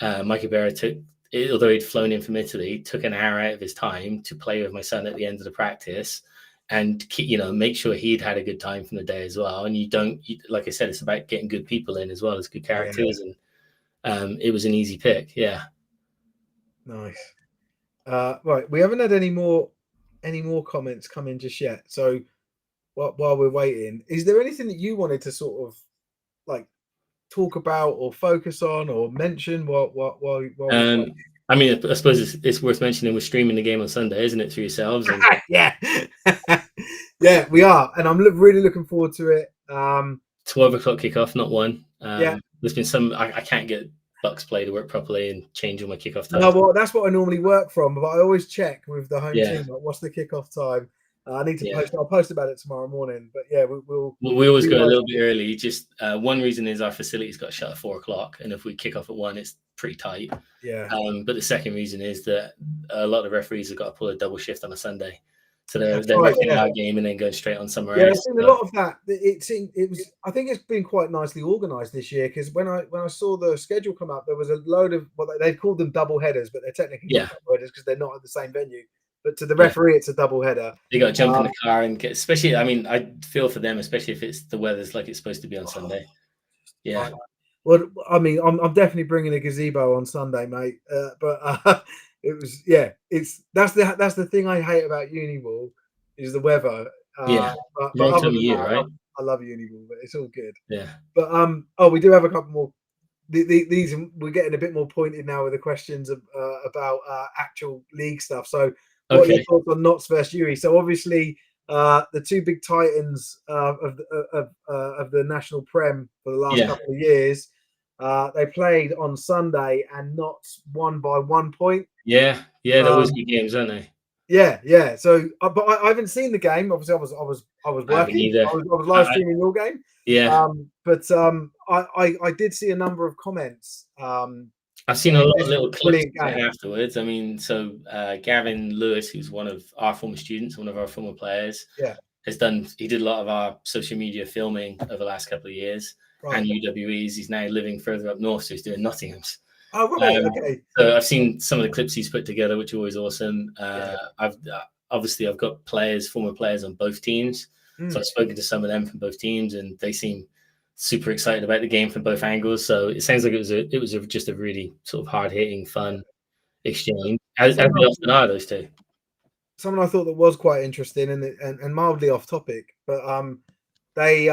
Micah Berra although he'd flown in from Italy, took an hour out of his time to play with my son at the end of the practice and, make sure he'd had a good time from the day as well. And like I said, it's about getting good people in as well as good characters. And it was an easy pick. Yeah. Nice. Right. We haven't had any more comments come in just yet. So while we're waiting, is there anything that you wanted to sort of like talk about or focus on or mention while I mean, I suppose it's worth mentioning we're streaming the game on Sunday, isn't it, through yourselves? And... yeah, we are, and I'm really looking forward to it. 12 o'clock kickoff, not 1. There's been some I can't get Bucks play to work properly and change all my kickoff No, times. well, that's what I normally work from, but I always check with the home Yeah, team, like, what's the kickoff time? I need to yeah. post. I'll post about it tomorrow morning. But yeah, we'll Well, we always we go a like, little bit early. Just one reason is our facilities got shut at 4 o'clock, and if we kick off at 1, it's pretty tight. yeah. But the second reason is that a lot of referees have got to pull a double shift on a Sunday, so That's they're right. reffing Yeah, our game and then going straight on somewhere yeah. I've else. seen a So, lot of that. It was. I think it's been quite nicely organised this year because when I saw the schedule come up, there was a load of they called them double headers, but they're technically not yeah, double headers because they're not at the same venue. But to the yeah. referee, it's a double header. They got to jump in Um, the car and get. Especially, I mean, I feel for them, especially if it's the weather's like it's supposed to be on Sunday. Yeah, I, well, I mean, I'm definitely bringing a gazebo on Sunday, mate. But it was, yeah, that's the thing I hate about Uniball is the weather. yeah. But Wrong other time of than year, that, right? I love Uniball. But it's all good. Yeah. But oh, we do have a couple more. These we're getting a bit more pointed now with the questions about actual league stuff. So, what are your Okay. thoughts on Notts versus Uri? So, obviously, the two big titans of the national prem for the last Yeah. couple of years, they played on Sunday and Notts won by 1 point. Yeah. Yeah. They're always Um, good games, aren't they? yeah, yeah. So, but I haven't seen the game. Obviously, I was I haven't working. either. I was live streaming your game. Yeah. But I did see a number of comments I've seen a saying lot of this was little a clips brilliant of it game. afterwards. I mean, so Gavin Lewis, who's one of our former students, one of our former players, Yeah, he did a lot of our social media filming over the last couple of years right. and UWE's. He's now living further up north, so he's doing Nottingham's. Oh, right. Okay. So I've seen some of the clips he's put together, which are always awesome. Yeah. I've got former players on both teams. So Mm. I've spoken to some of them from both teams, and they seem super excited about the game from both angles. So it sounds like it was just a really sort of hard hitting, fun exchange. As they Someone, often are, those two. someone I thought that was quite interesting and mildly off topic, but they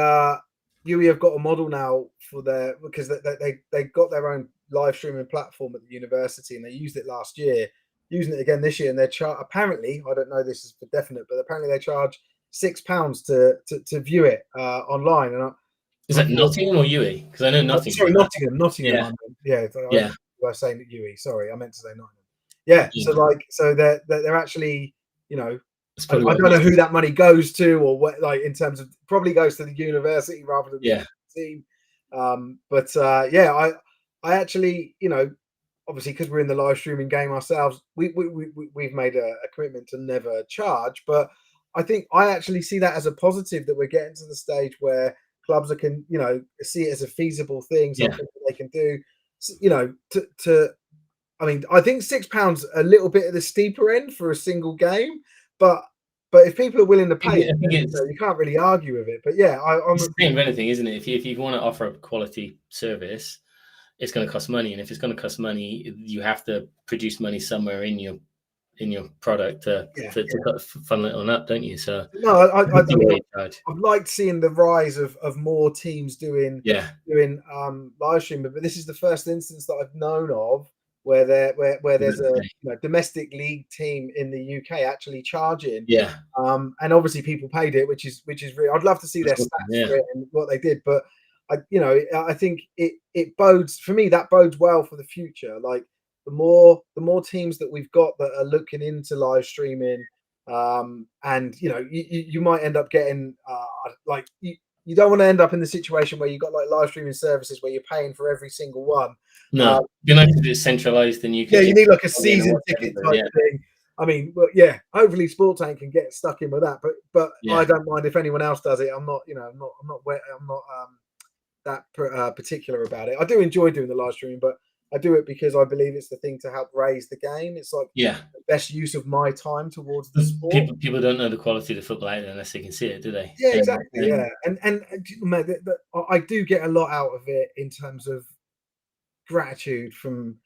UE have got a model now for their because they got their own live streaming platform at the university and they used it last year, using it again this year, and they're apparently, I don't know this is for definite, but apparently they charge £6 to view it online. And Is I that thought, Nottingham or UE? Because I know Nottingham. sorry, Nottingham. Yeah, I meant, yeah, yeah, I was saying UE. Sorry, I meant to say Nottingham. Yeah, so yeah. like, so they're actually, you know, That's I probably what don't it know is. who that money goes to, or what, like in terms of probably goes to the university rather than Yeah, the team. But yeah, I actually, you know, obviously because we're in the live streaming game ourselves, we've made a commitment to never charge. But I think I actually see that as a positive that we're getting to the stage where clubs can, you know, see it as a feasible thing, yeah. something that they can do. You know, to I mean, I think £6 a little bit at the steeper end for a single game, but if people are willing to pay it, I think then, you know, it's you can't really argue with it. But yeah, it's the same with anything, isn't it? If you want to offer a quality service, it's going to cost money, and if it's going to cost money, you have to produce money somewhere in your product yeah, to funnel it on up, don't you? So no, I mean, charge. I've liked seeing the rise of more teams Yeah, doing live streaming, but this is the first instance that I've known of where where there's a, you know, domestic league team in the UK actually charging. yeah, And obviously people paid it, which is really, I'd love to see that's their awesome. stats Yeah, for it and what they did, but you know, I think it bodes for me, that bodes well for the future. Like the more teams that we've got that are looking into live streaming, and you know, you might end up getting like you don't want to end up in the situation where you've got like live streaming services where you're paying for every single one. no, Uh, it'd be nice if it's centralized, and you yeah, could you just need like a log in and season watch ticket everybody. type Yeah, thing. I mean, well, yeah, hopefully Sport Tank can get stuck in with that, but yeah. I don't mind if anyone else does it. I'm not, you know, I'm not that particular about it. I do enjoy doing the live streaming, but I do it because I believe it's the thing to help raise the game. It's like Yeah, the best use of my time towards the sport. people don't know the quality of the football out there unless they can see it, do they? Yeah, exactly. Yeah, and mate, I do get a lot out of it in terms of gratitude from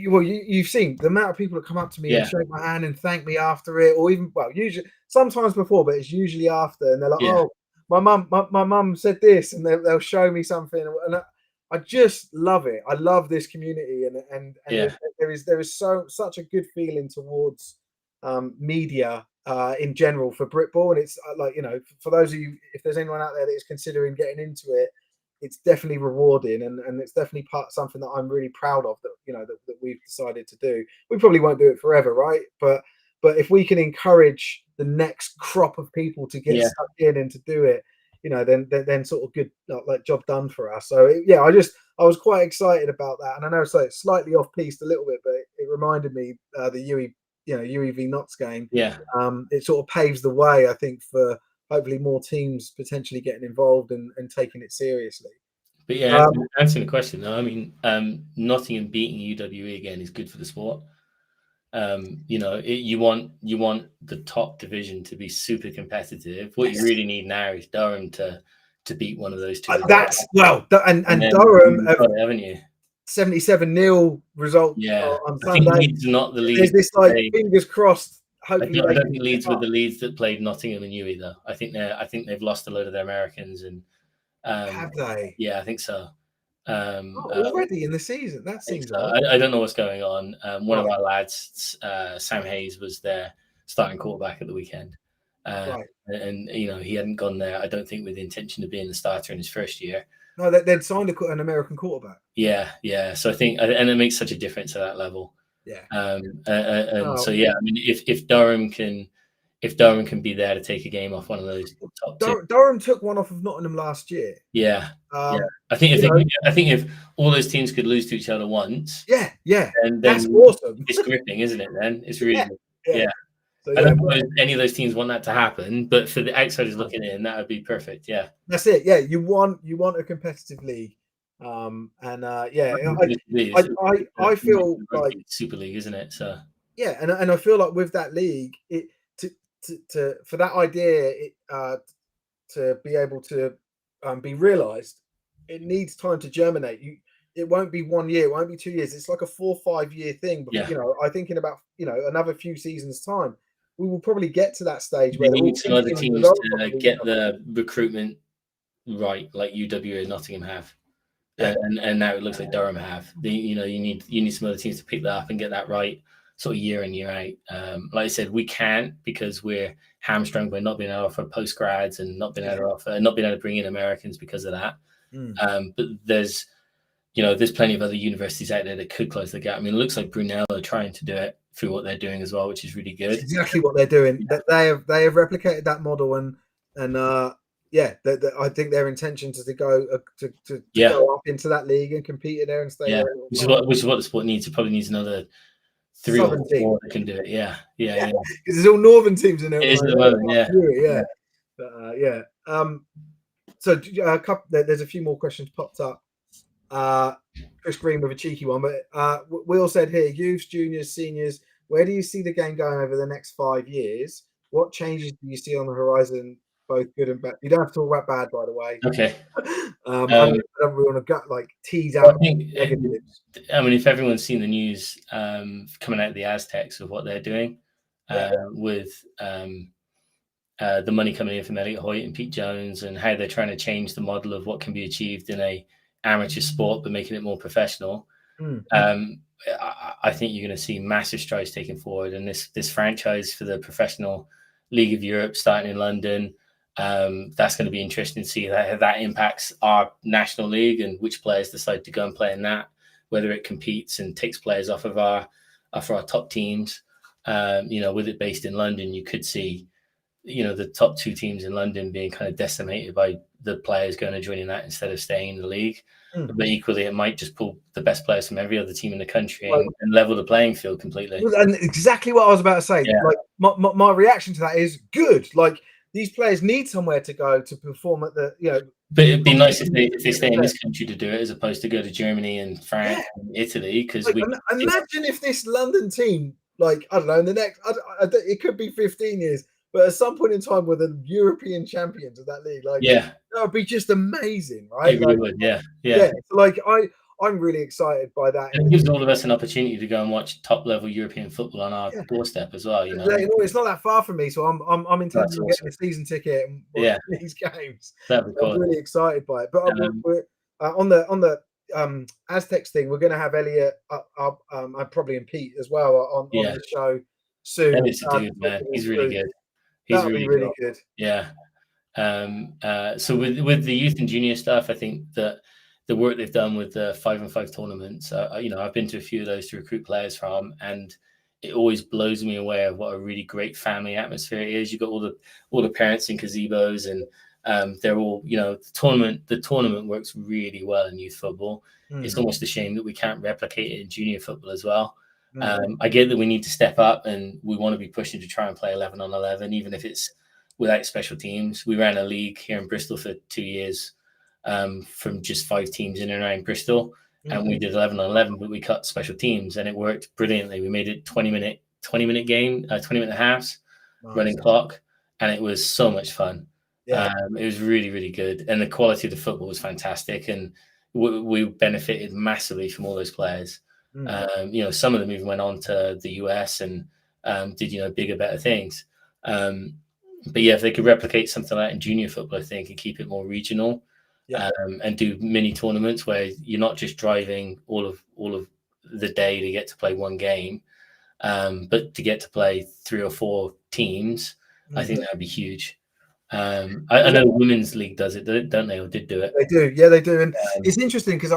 well, you've seen the amount of people that come up to me and Yeah, shake my hand and thank me after it, or even, well, usually sometimes before, but it's usually after, and they're like, yeah, "Oh, my mum said this," and they'll show me something, and I just love it. I love this community, and yeah. there is such a good feeling towards media in general for Britball, and it's like, you know, for those of you, if there's anyone out there that is considering getting into it, it's definitely rewarding, and it's definitely something that I'm really proud of, that that we've decided to do. We probably won't do it forever, right? But if we can encourage the next crop of people to get Yeah. stuck in and to do it, then sort of good, like job done for us. So yeah, I was quite excited about that, and I know it's slightly off piste a little bit, but it reminded me the UE v Notts game. Yeah. It sort of paves the way, I think, for hopefully more teams potentially getting involved and taking it seriously. But yeah, answering the question though, I mean, Nottingham beating UWE again is good for the sport. You want the top division to be super competitive. What you really need now is Durham to beat one of those two. That's and Durham, Durham, haven't you? 77-0 result on I think Sunday. Leeds are not the Leeds. There's this fingers crossed. Hopefully, I don't think Leeds were the Leeds that played Nottingham and UE though. I think they've lost a load of their Americans and have they? Yeah, I think so. Already in the season, that seems so. I don't know what's going on. One of our lads, Sam Hayes, was their starting quarterback at the weekend, and he hadn't gone there. I don't think with the intention of being the starter in his first year. No, they'd signed an American quarterback. Yeah. So I think, and it makes such a difference at that level. Yeah. So yeah, I mean, if Durham can be there to take a game off one of those top two. Durham took one off of Nottingham last year. Yeah. I think if all those teams could lose to each other once, then that's then awesome. It's gripping, isn't it? Then it's really good. So, I don't know if any of those teams want that to happen, but for the outsiders looking in, that would be perfect. Yeah, that's it. Yeah, you want a competitive league, I feel like Super League, isn't it? So yeah, and I feel like with that league, it to for that idea to be able to be realised, it needs time to germinate. It won't be 1 year, it won't be 2 years. It's like a 4 or 5 year thing. But I think in about another few seasons' time, we will probably get to that stage where we need some other teams to get the recruitment right, like UW and Nottingham have. And now it looks like Durham have. You need some other teams to pick that up and get that right, sort of year in, year out. Like I said, we can't because we're hamstrung by not being able to offer post grads and not being able to bring in Americans because of that. But there's plenty of other universities out there that could close the gap. I mean, it looks like Brunel are trying to do it through what they're doing as well, which is really good. That's exactly what they're doing. Yeah. They have replicated that model and I think their intentions is to go go up into that league and compete in there and stay there. Which is what the sport needs. It probably needs another 3 or 4 that can do it. Yeah. Because there's all northern teams in there. It is at the moment. So there's a few more questions popped up. Chris Green with a cheeky one, but Will said here, youths, juniors, seniors, where do you see the game going over the next 5 years? What changes do you see on the horizon, both good and bad? You don't have to talk about bad, by the way. Okay. I don't really want to tease out negatives. I mean, if everyone's seen the news coming out of the Aztecs of what they're doing with the money coming in from Elliot Hoyt and Pete Jones, and how they're trying to change the model of what can be achieved in a amateur sport, but making it more professional. I think you're going to see massive strides taken forward, and this franchise for the professional League of Europe starting in London. That's going to be interesting to see how that impacts our national league and which players decide to go and play in that, whether it competes and takes players off of our top teams. With it based in London, you could see, the top 2 teams in London being kind of decimated by the players going and joining that instead of staying in the league. But equally, it might just pull the best players from every other team in the country and level the playing field completely. And exactly what I was about to say. Yeah. Like my reaction to that is good. Like, these players need somewhere to go to perform at the, But it'd be nice if they stay in this country to do it, as opposed to go to Germany and France and Italy. Because imagine if this London team, I don't know, in the next, it could be 15 years, but at some point in time, we're the European champions of that league. That would be just amazing, right? It really would, yeah. So I'm really excited by that. And it gives all of us an opportunity to go and watch top-level European football on our doorstep as well. It's not that far from me, so I'm intending on getting a season ticket and watching these games. That'd be cool. I'm really excited by it. But on the Aztecs thing, we're going to have Elliot and probably and Pete as well on the show soon. Elliot's a dude, man. He's really good. That'll be really good. Yeah. So with the youth and junior stuff, I think that the work they've done with the 5-on-5 tournaments, I've been to a few of those to recruit players from, and it always blows me away of what a really great family atmosphere it is. You've got all the parents in gazebos, and they're all, the tournament works really well in youth football. It's almost a shame that we can't replicate it in junior football as well. I get that we need to step up and we want to be pushing to try and play 11 on 11, even if it's without special teams. We ran a league here in Bristol for 2 years, from just 5 teams in and around Bristol, and we did 11 on 11, but we cut special teams, and it worked brilliantly. We made it 20-minute game, 20-minute halves, running clock, and it was so much fun. It was really, really good, and the quality of the football was fantastic, and we benefited massively from all those players. Some of them even went on to the US and did bigger, better things. But yeah, if they could replicate something like that in junior football, I think, and keep it more regional, and do mini tournaments where you're not just driving all of the day to get to play one game, but to get to play 3 or 4 teams, I think that would be huge. I know the women's league does it, don't they? Or did do it? They do, yeah, they do. And it's interesting because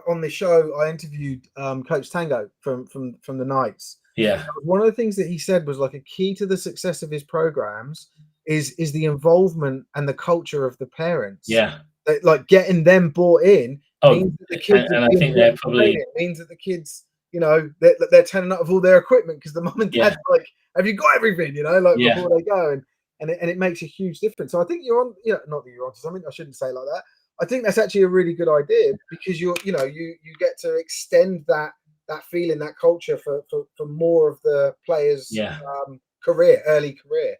on the show I interviewed Coach Tango from the Knights. Yeah. One of the things that he said was like a key to the success of his programs is the involvement and the culture of the parents. Yeah. Like getting them bought in means that the kids and I think they're probably means that the kids, they're turning up with all their equipment because the mum and dad's like, have you got everything? Before they go, and it makes a huge difference. So I think you're on, not that you're onto something. I shouldn't say it like that. I think that's actually a really good idea because you get to extend that feeling, that culture for more of the players' early career.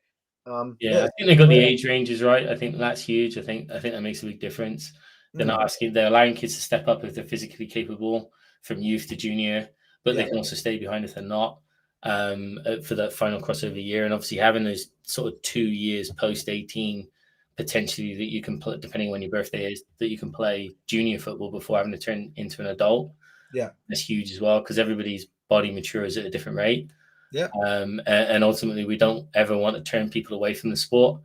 I think they got the age ranges right. I think that's huge. I think that makes a big difference. They're allowing kids to step up if they're physically capable from youth to junior, but they can also stay behind if they're not, for that final crossover year. And obviously having those sort of 2 years post 18 potentially that you can play, depending on when your birthday is, that you can play junior football before having to turn into an adult. That's huge as well, because everybody's body matures at a different rate. And ultimately we don't ever want to turn people away from the sport,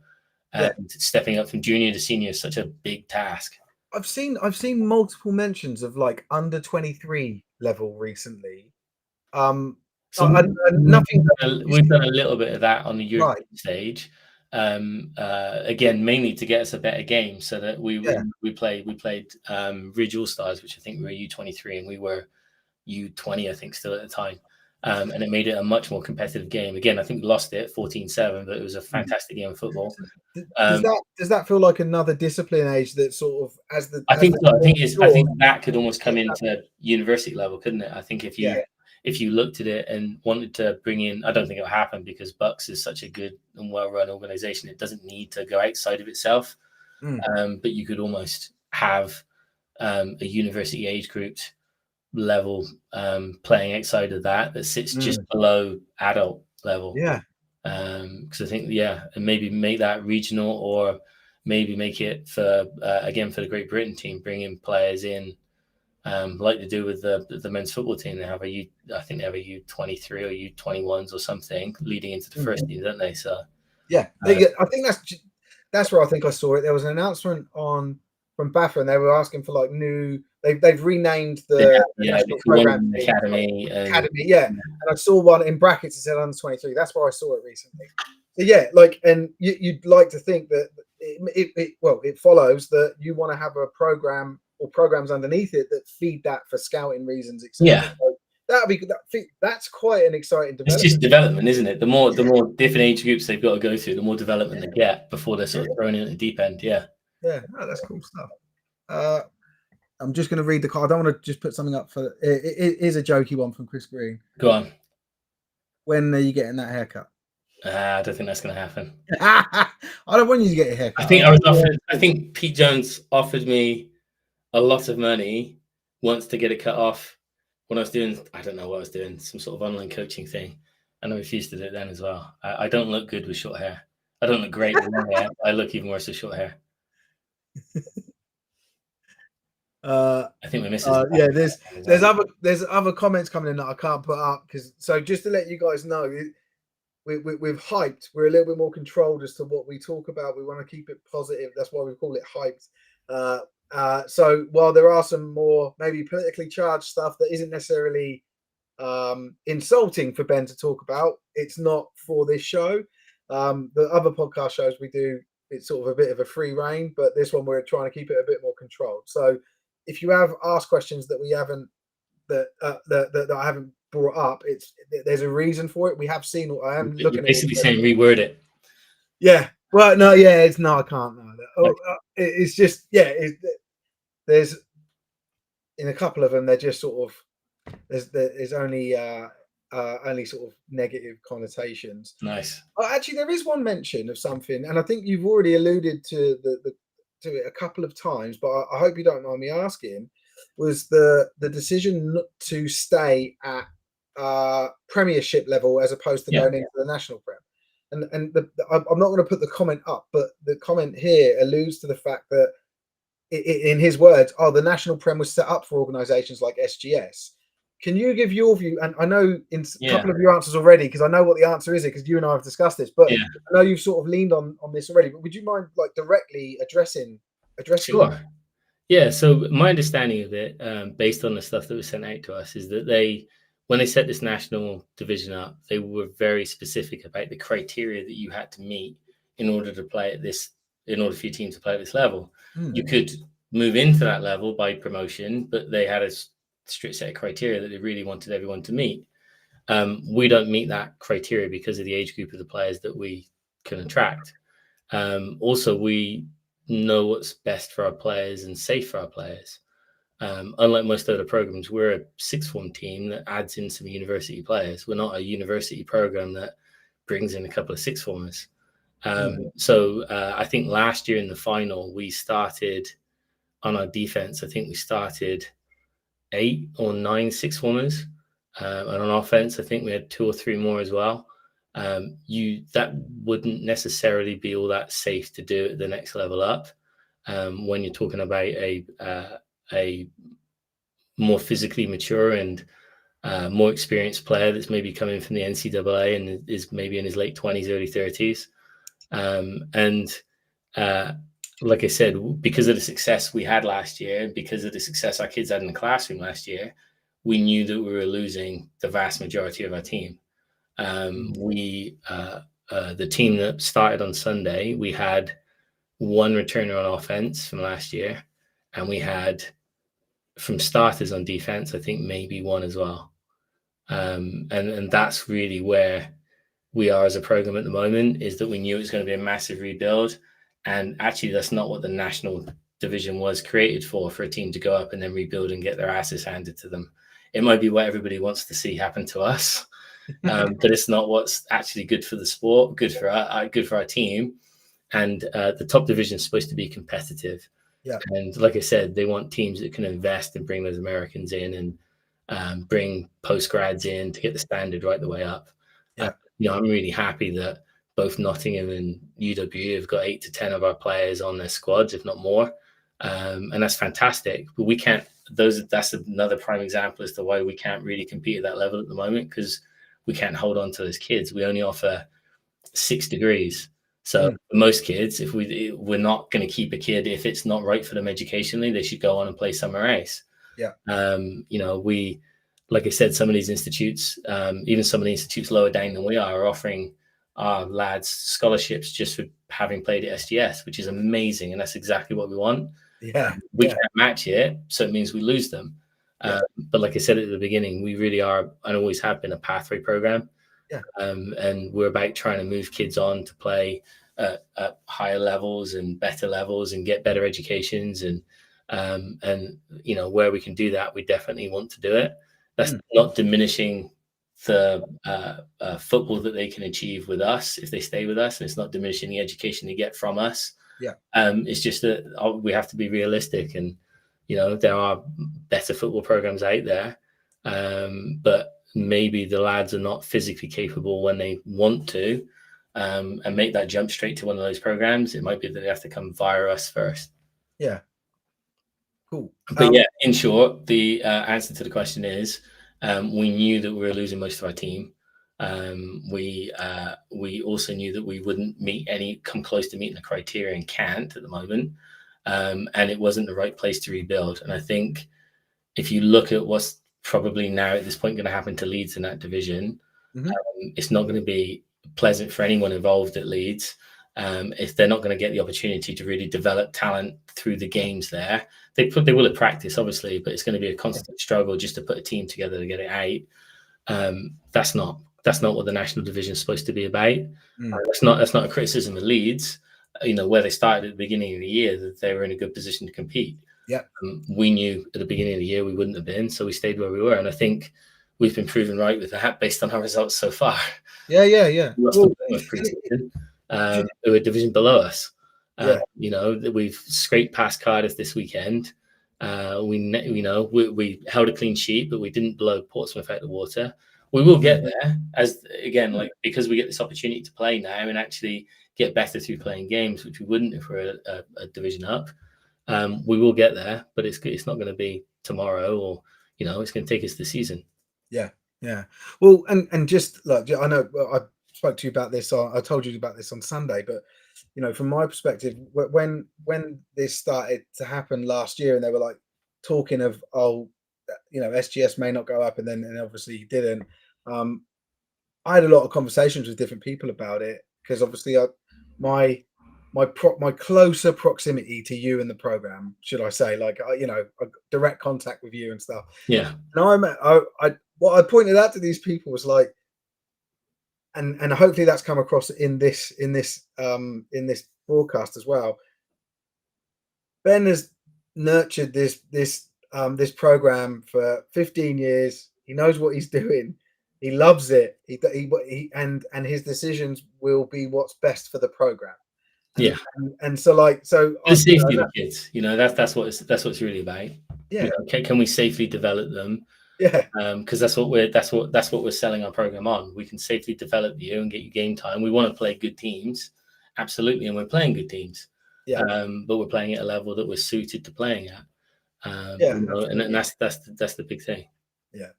and stepping up from junior to senior is such a big task. I've seen multiple mentions of like under 23 level recently. So nothing. We've done a little bit of that on the European stage. Again, mainly to get us a better game, so that we played Ridge All Stars, which I think we were U23 and we were U20, I think, still at the time. And it made it a much more competitive game. Again, I think we lost it 14-7, but it was a fantastic game of football. Does that feel like another discipline age that sort of I think that could almost come into university level, couldn't it? I think if you looked at it and wanted to bring in, I don't think it'll happen because Bucks is such a good and well-run organization. It doesn't need to go outside of itself. But you could almost have a university age group level playing outside of that sits just below adult level. Because I think and maybe make that regional, or maybe make it for again for the Great Britain team, bring in players in like they do with the men's football team. I think they have a U23 or U21s or something leading into the first team, don't they? So I think that's where I think I saw it. There was an announcement from BAFA, and they were asking for like new. They've renamed the national program academy. And I saw one in brackets that said under 23. That's where I saw it recently. So and you'd like to think that it follows that you want to have a program or programs underneath it that feed that for scouting reasons, etc. So that's quite an exciting development. It's just development, isn't it? The more different age groups they've got to go through, the more development they get before they're sort of thrown in at the deep end. That's cool stuff. I'm just going to read the card. I don't want to just put something up for it is a jokey one from Chris Green. Go on. When are you getting that haircut? I don't think that's going to happen. I don't want you to get a haircut. I think Pete Jones offered me a lot of money once to get it cut off when I was doing, I don't know what I was doing, some sort of online coaching thing. And I refused to do it then as well. I don't look good with short hair. I don't look great with long hair. I look even worse with short hair. I think we missed. There's other comments coming in that I can't put up so just to let you guys know, we've hyped. We're a little bit more controlled as to what we talk about. We want to keep it positive. That's why we call it hyped. So while there are some more maybe politically charged stuff that isn't necessarily insulting for Ben to talk about, it's not for this show. The other podcast shows we do, it's sort of a bit of a free reign, but this one we're trying to keep it a bit more controlled. So if you have asked questions that we haven't that I haven't brought up, there's a reason for it. We have seen. I am You're looking at basically saying reword it. Yeah. Well, no, yeah, it's no, I can't know that. Oh, it's just there's in a couple of them they're just sort of there's only sort of negative connotations. Nice. Actually, there is one mention of something, and I think you've already alluded to to it a couple of times, but I hope you don't mind me asking. Was the decision not to stay at Premiership level as opposed to going into the National Prem? And I'm not going to put the comment up, but the comment here alludes to the fact that, in his words, the National Prem was set up for organisations like SGS. Can you give your view? And I know in a couple of your answers already, because I know what the answer is, because you and I have discussed this. But I know you've sort of leaned on this already. But would you mind directly addressing? Sure. That? Yeah. So my understanding of it, based on the stuff that was sent out to us, is that when they set this national division up, they were very specific about the criteria that you had to meet in order to play at this, in order for your team to play at this level. You could move into that level by promotion, but they had a strict set of criteria that they really wanted everyone to meet. We don't meet that criteria because of the age group of the players that we can attract. Also, we know what's best for our players and safe for our players. Unlike most other programs, we're a sixth form team that adds in some university players. We're not a university program that brings in a couple of sixth formers. So I think last year in the final, we started on our defense. I think we started 8 or 9 sixth formers. And on offense, I think we had 2 or 3 more as well. That wouldn't necessarily be all that safe to do at the next level up. When you're talking about a more physically mature and more experienced player that's maybe coming from the NCAA and is maybe in his late 20s, early 30s. Like I said, because of the success we had last year, because of the success our kids had in the classroom last year, we knew that we were losing the vast majority of our team. The team that started on Sunday, we had 1 returner on offense from last year, and we had from starters on defense, I think maybe 1 as well. And that's really where we are as a program at the moment, is that we knew it was going to be a massive rebuild. And actually, that's not what the national division was created for a team to go up and then rebuild and get their asses handed to them. It might be what everybody wants to see happen to us, but it's not what's actually good for the sport, good for our team. And the top division is supposed to be competitive. Yeah. And like I said, they want teams that can invest and bring those Americans in and bring post-grads in to get the standard right the way up. Yeah. I'm really happy that both Nottingham and UW have got 8 to 10 of our players on their squads, if not more. And that's fantastic. But we can't, that's another prime example as to why we can't really compete at that level at the moment, because we can't hold on to those kids. We only offer 6 degrees. So for most kids, if we're not going to keep a kid, if it's not right for them educationally, they should go on and play somewhere else. Yeah. Like I said, some of these institutes, even some of the institutes lower down than we are offering our lads scholarships just for having played at SGS, which is amazing. And that's exactly what we want. Yeah. We can't match it, so it means we lose them. But like I said at the beginning, we really are and always have been a pathway program. Yeah. And we're about trying to move kids on to play at higher levels and better levels and get better educations. And where we can do that, we definitely want to do it. That's not diminishing the football that they can achieve with us if they stay with us, and it's not diminishing the education they get from us. Yeah. It's just that we have to be realistic, and there are better football programs out there, but maybe the lads are not physically capable when they want to and make that jump straight to one of those programs. It might be that they have to come via us first. Yeah. Cool. But in short, the answer to the question is we knew that we were losing most of our team. We also knew that we wouldn't come close to meeting the criteria and can't at the moment, and it wasn't the right place to rebuild. And I think if you look at what's probably now at this point going to happen to Leeds in that division, it's not going to be pleasant for anyone involved at Leeds. If they're not going to get the opportunity to really develop talent through the games there, they will at practice, obviously, but it's going to be a constant struggle just to put a team together to get it out. That's not what the national division is supposed to be about. That's not a criticism of Leeds. Where they started at the beginning of the year, that they were in a good position to compete. Yeah. We knew at the beginning of the year we wouldn't have been, so we stayed where we were, and I think we've been proven right with that based on our results so far. Yeah. We lost to Bournemouth pre-season, who were a division below us. We've scraped past Cardiff this weekend. We held a clean sheet, but we didn't blow Portsmouth out the water. We will get there because we get this opportunity to play now and actually get better through playing games, which we wouldn't if we're a division up. We will get there, but it's not going to be tomorrow, or it's going to take us the season. Yeah. Well, and just look, I know I spoke to you about this. I told you about this on Sunday, but from my perspective, when this started to happen last year, and they were like talking of, SGS may not go up, and obviously he didn't. I had a lot of conversations with different people about it, because obviously my closer proximity to you in the program, should I say, direct contact with you and stuff. Yeah. And what I pointed out to these people was like, and hopefully that's come across in this broadcast as well. Ben has nurtured this program for 15 years. He knows what he's doing. He loves it. And his decisions will be what's best for the program. And so the safety of the kids, that's what it's really about. Yeah. Can we safely develop them? Yeah. Because that's what we're selling our program on. We can safely develop you and get you game time. We want to play good teams, absolutely, and we're playing good teams. Yeah. But we're playing at a level that we're suited to playing at. And that's the big thing. Yeah.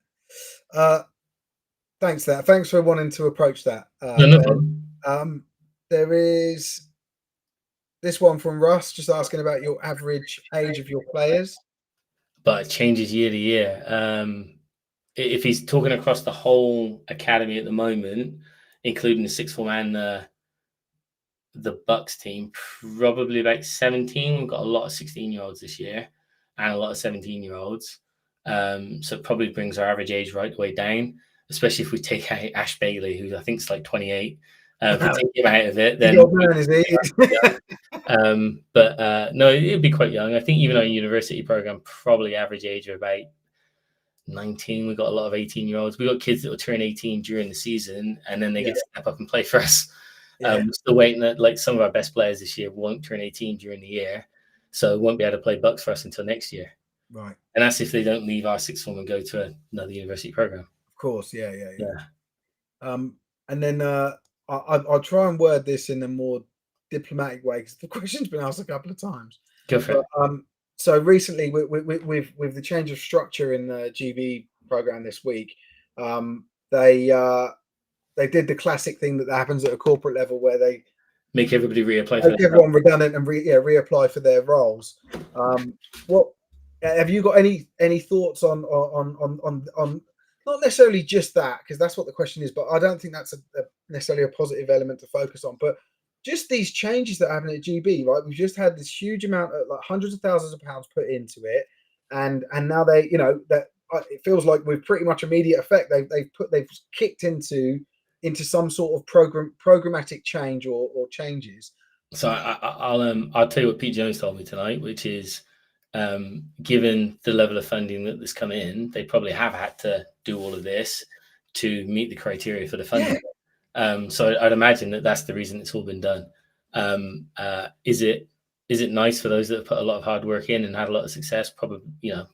Thanks for wanting to approach that. No problem. There is this one from Russ, just asking about your average age of your players. But it changes year to year. If he's talking across the whole academy at the moment, including the sixth form and the Bucks team, probably about 17. We've got a lot of 16-year-olds this year and a lot of 17-year-olds. So it probably brings our average age right the way down, especially if we take out Ash Bailey, who I think is like 28. If we take him out of it, then no, it'd be quite young. I think even our university program probably average age of about 19. We've got a lot of 18-year-olds. We've got kids that will turn 18 during the season, and then they get to step up and play for us. We're still waiting that some of our best players this year won't turn 18 during the year, so won't be able to play Bucks for us until next year. Right. And that's if they don't leave our sixth form and go to another university program. Of course, yeah. And then I'll try and word this in a more diplomatic way, because the question's been asked a couple of times. Go for it. So recently, with the change of structure in the GB program this week, they did the classic thing that happens at a corporate level, where they make everybody reapply for everyone redundant and reapply for their roles. What have you got any thoughts on not necessarily just that, because that's what the question is, but I don't think that's necessarily a positive element to focus on, but just these changes that happen at GB, right? We've just had this huge amount of hundreds of thousands of pounds put into it, and now they, that it feels like with pretty much immediate effect, they've kicked into some sort of programmatic change or changes. So I'll tell you what Pete Jones told me tonight, which is, given the level of funding that has come in, they probably have had to do all of this to meet the criteria for the funding. So I'd imagine that's the reason it's all been done. Is it nice for those that have put a lot of hard work in and had a lot of success? Probably,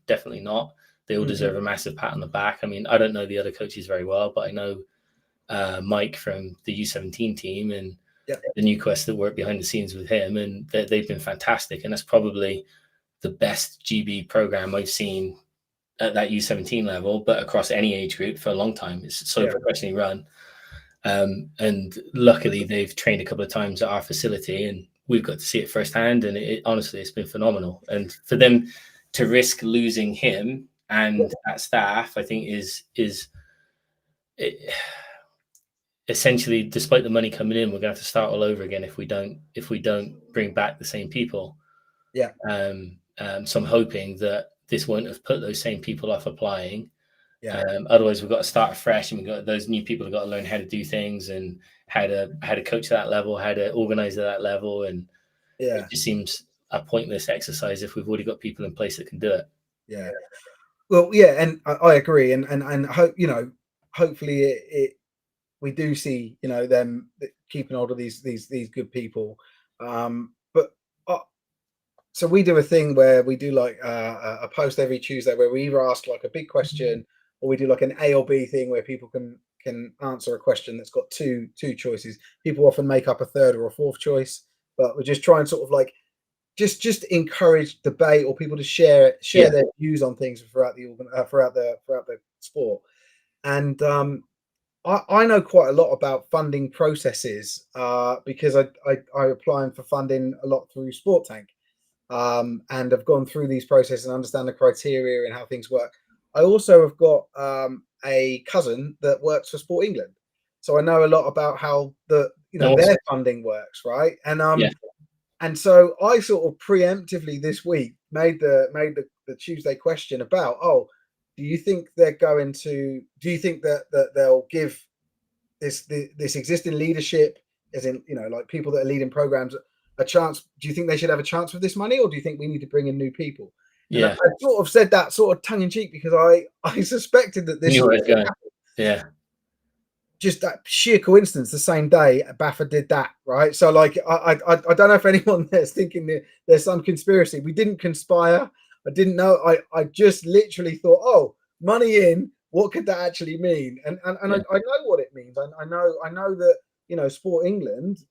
definitely not. They all deserve a massive pat on the back. I mean, I don't know the other coaches very well, but I know Mike from the U17 team and the Newquest that work behind the scenes with him, and they've been fantastic. And that's probably the best GB program I've seen at that U17 level, but across any age group for a long time. It's so professionally run. And luckily, they've trained a couple of times at our facility, and we've got to see it firsthand. And honestly, it's been phenomenal. And for them to risk losing him and that staff, I think is essentially, despite the money coming in, we're going to have to start all over again if we don't bring back the same people. Yeah. So I'm hoping that this won't have put those same people off applying. Yeah. Otherwise, we've got to start fresh, and we've got those new people have got to learn how to do things and how to coach at that level, how to organize at that level. And yeah, it just seems a pointless exercise if we've already got people in place that can do it. Yeah. Well, yeah, and I agree, and hope hopefully we do see them keeping hold of these good people. But so we do a thing where we do like a post every Tuesday where we either ask like a big question, or we do like an A or B thing where people can answer a question that's got two choices. People often make up a third or a fourth choice, but we just try and sort of like just encourage debate, or people to share their views on things throughout the sport. And I know quite a lot about funding processes because I applying for funding a lot through Sport Tank, and I've gone through these processes and understand the criteria and how things work. I also have got a cousin that works for Sport England, so I know a lot about how their funding works, right? And and so I sort of preemptively this week made the Tuesday question about, do you think that they'll give this existing leadership, as in like people that are leading programs, a chance? Do you think they should have a chance with this money, or do you think we need to bring in new people? And I sort of said that sort of tongue in cheek because I suspected that this was going. Yeah. Just that sheer coincidence, the same day BAFA did that, right? So like I don't know if anyone there's thinking that there's some conspiracy. We didn't conspire. I didn't know. I just literally thought, money in, what could that actually mean? And I know what it means. I know that Sport England,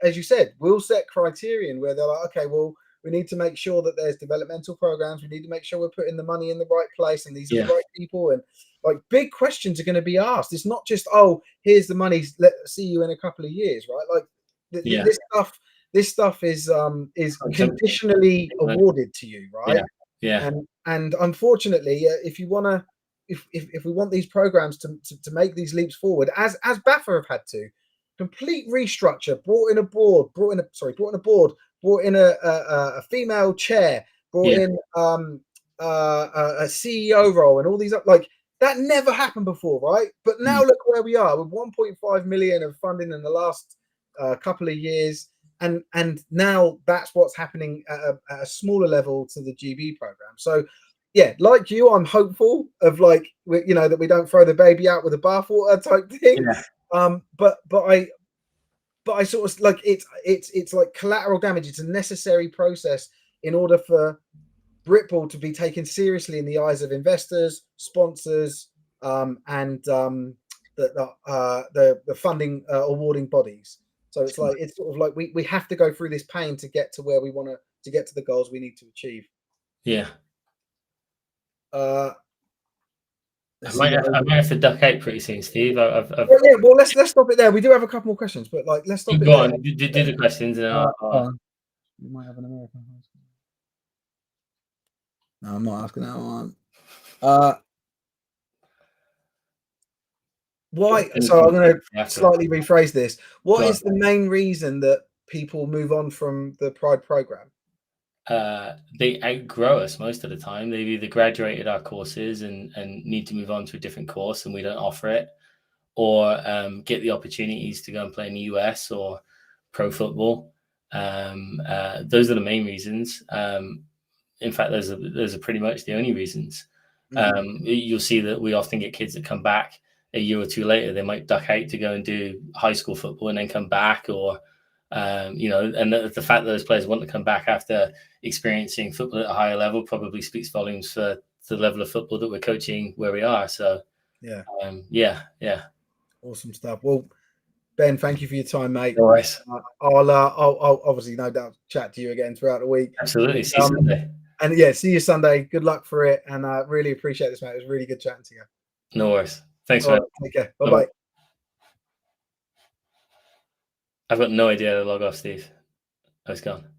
as you said, will set criterion where they're like, okay, well, we need to make sure that there's developmental programs. We need to make sure we're putting the money in the right place, and these are the right people. And like big questions are going to be asked. It's not just, here's the money, let's see you in a couple of years, right? Like this stuff is conditionally awarded to you, right? And unfortunately, if you want to, if we want these programs to make these leaps forward, as BAFA have had to, complete restructure, brought in a board, brought in a female chair, brought in a CEO role, and all these like that never happened before, right? But now look where we are with 1.5 million of funding in the last couple of years, and now that's what's happening at a smaller level to the GB program. So yeah, like you, I'm hopeful of like that we don't throw the baby out with the bathwater type thing. But I sort of like it's like collateral damage. It's a necessary process in order for Britball to be taken seriously in the eyes of investors, sponsors, and the funding awarding bodies. So it's sort of like we have to go through this pain to get to where we want to get to the goals we need to achieve. Yeah. I might have to duck out pretty soon, Steve. Well, let's stop it there. We do have a couple more questions, but like let's stop it there. On. Do the questions, and you might have an American high school. No, I'm not asking that one. Why? So I'm going to slightly rephrase this. What is the main reason that people move on from the Pride program? They outgrow us most of the time. They've either graduated our courses and need to move on to a different course, and we don't offer it, or get the opportunities to go and play in the US or pro football. Those are the main reasons. In fact, those are pretty much the only reasons. You'll see that we often get kids that come back a year or two later. They might duck out to go and do high school football and then come back, or and the fact that those players want to come back after experiencing football at a higher level probably speaks volumes for the level of football that we're coaching where we are. So yeah. Awesome stuff. Well, Ben, thank you for your time, mate. No worries. I'll obviously no doubt chat to you again throughout the week. Absolutely. See you Sunday. And see you Sunday. Good luck for it, and I really appreciate this, mate. It was really good chatting to you. No worries. Thanks, man. Take care. Bye-bye. I've got no idea how to log off, Steve. I was gone.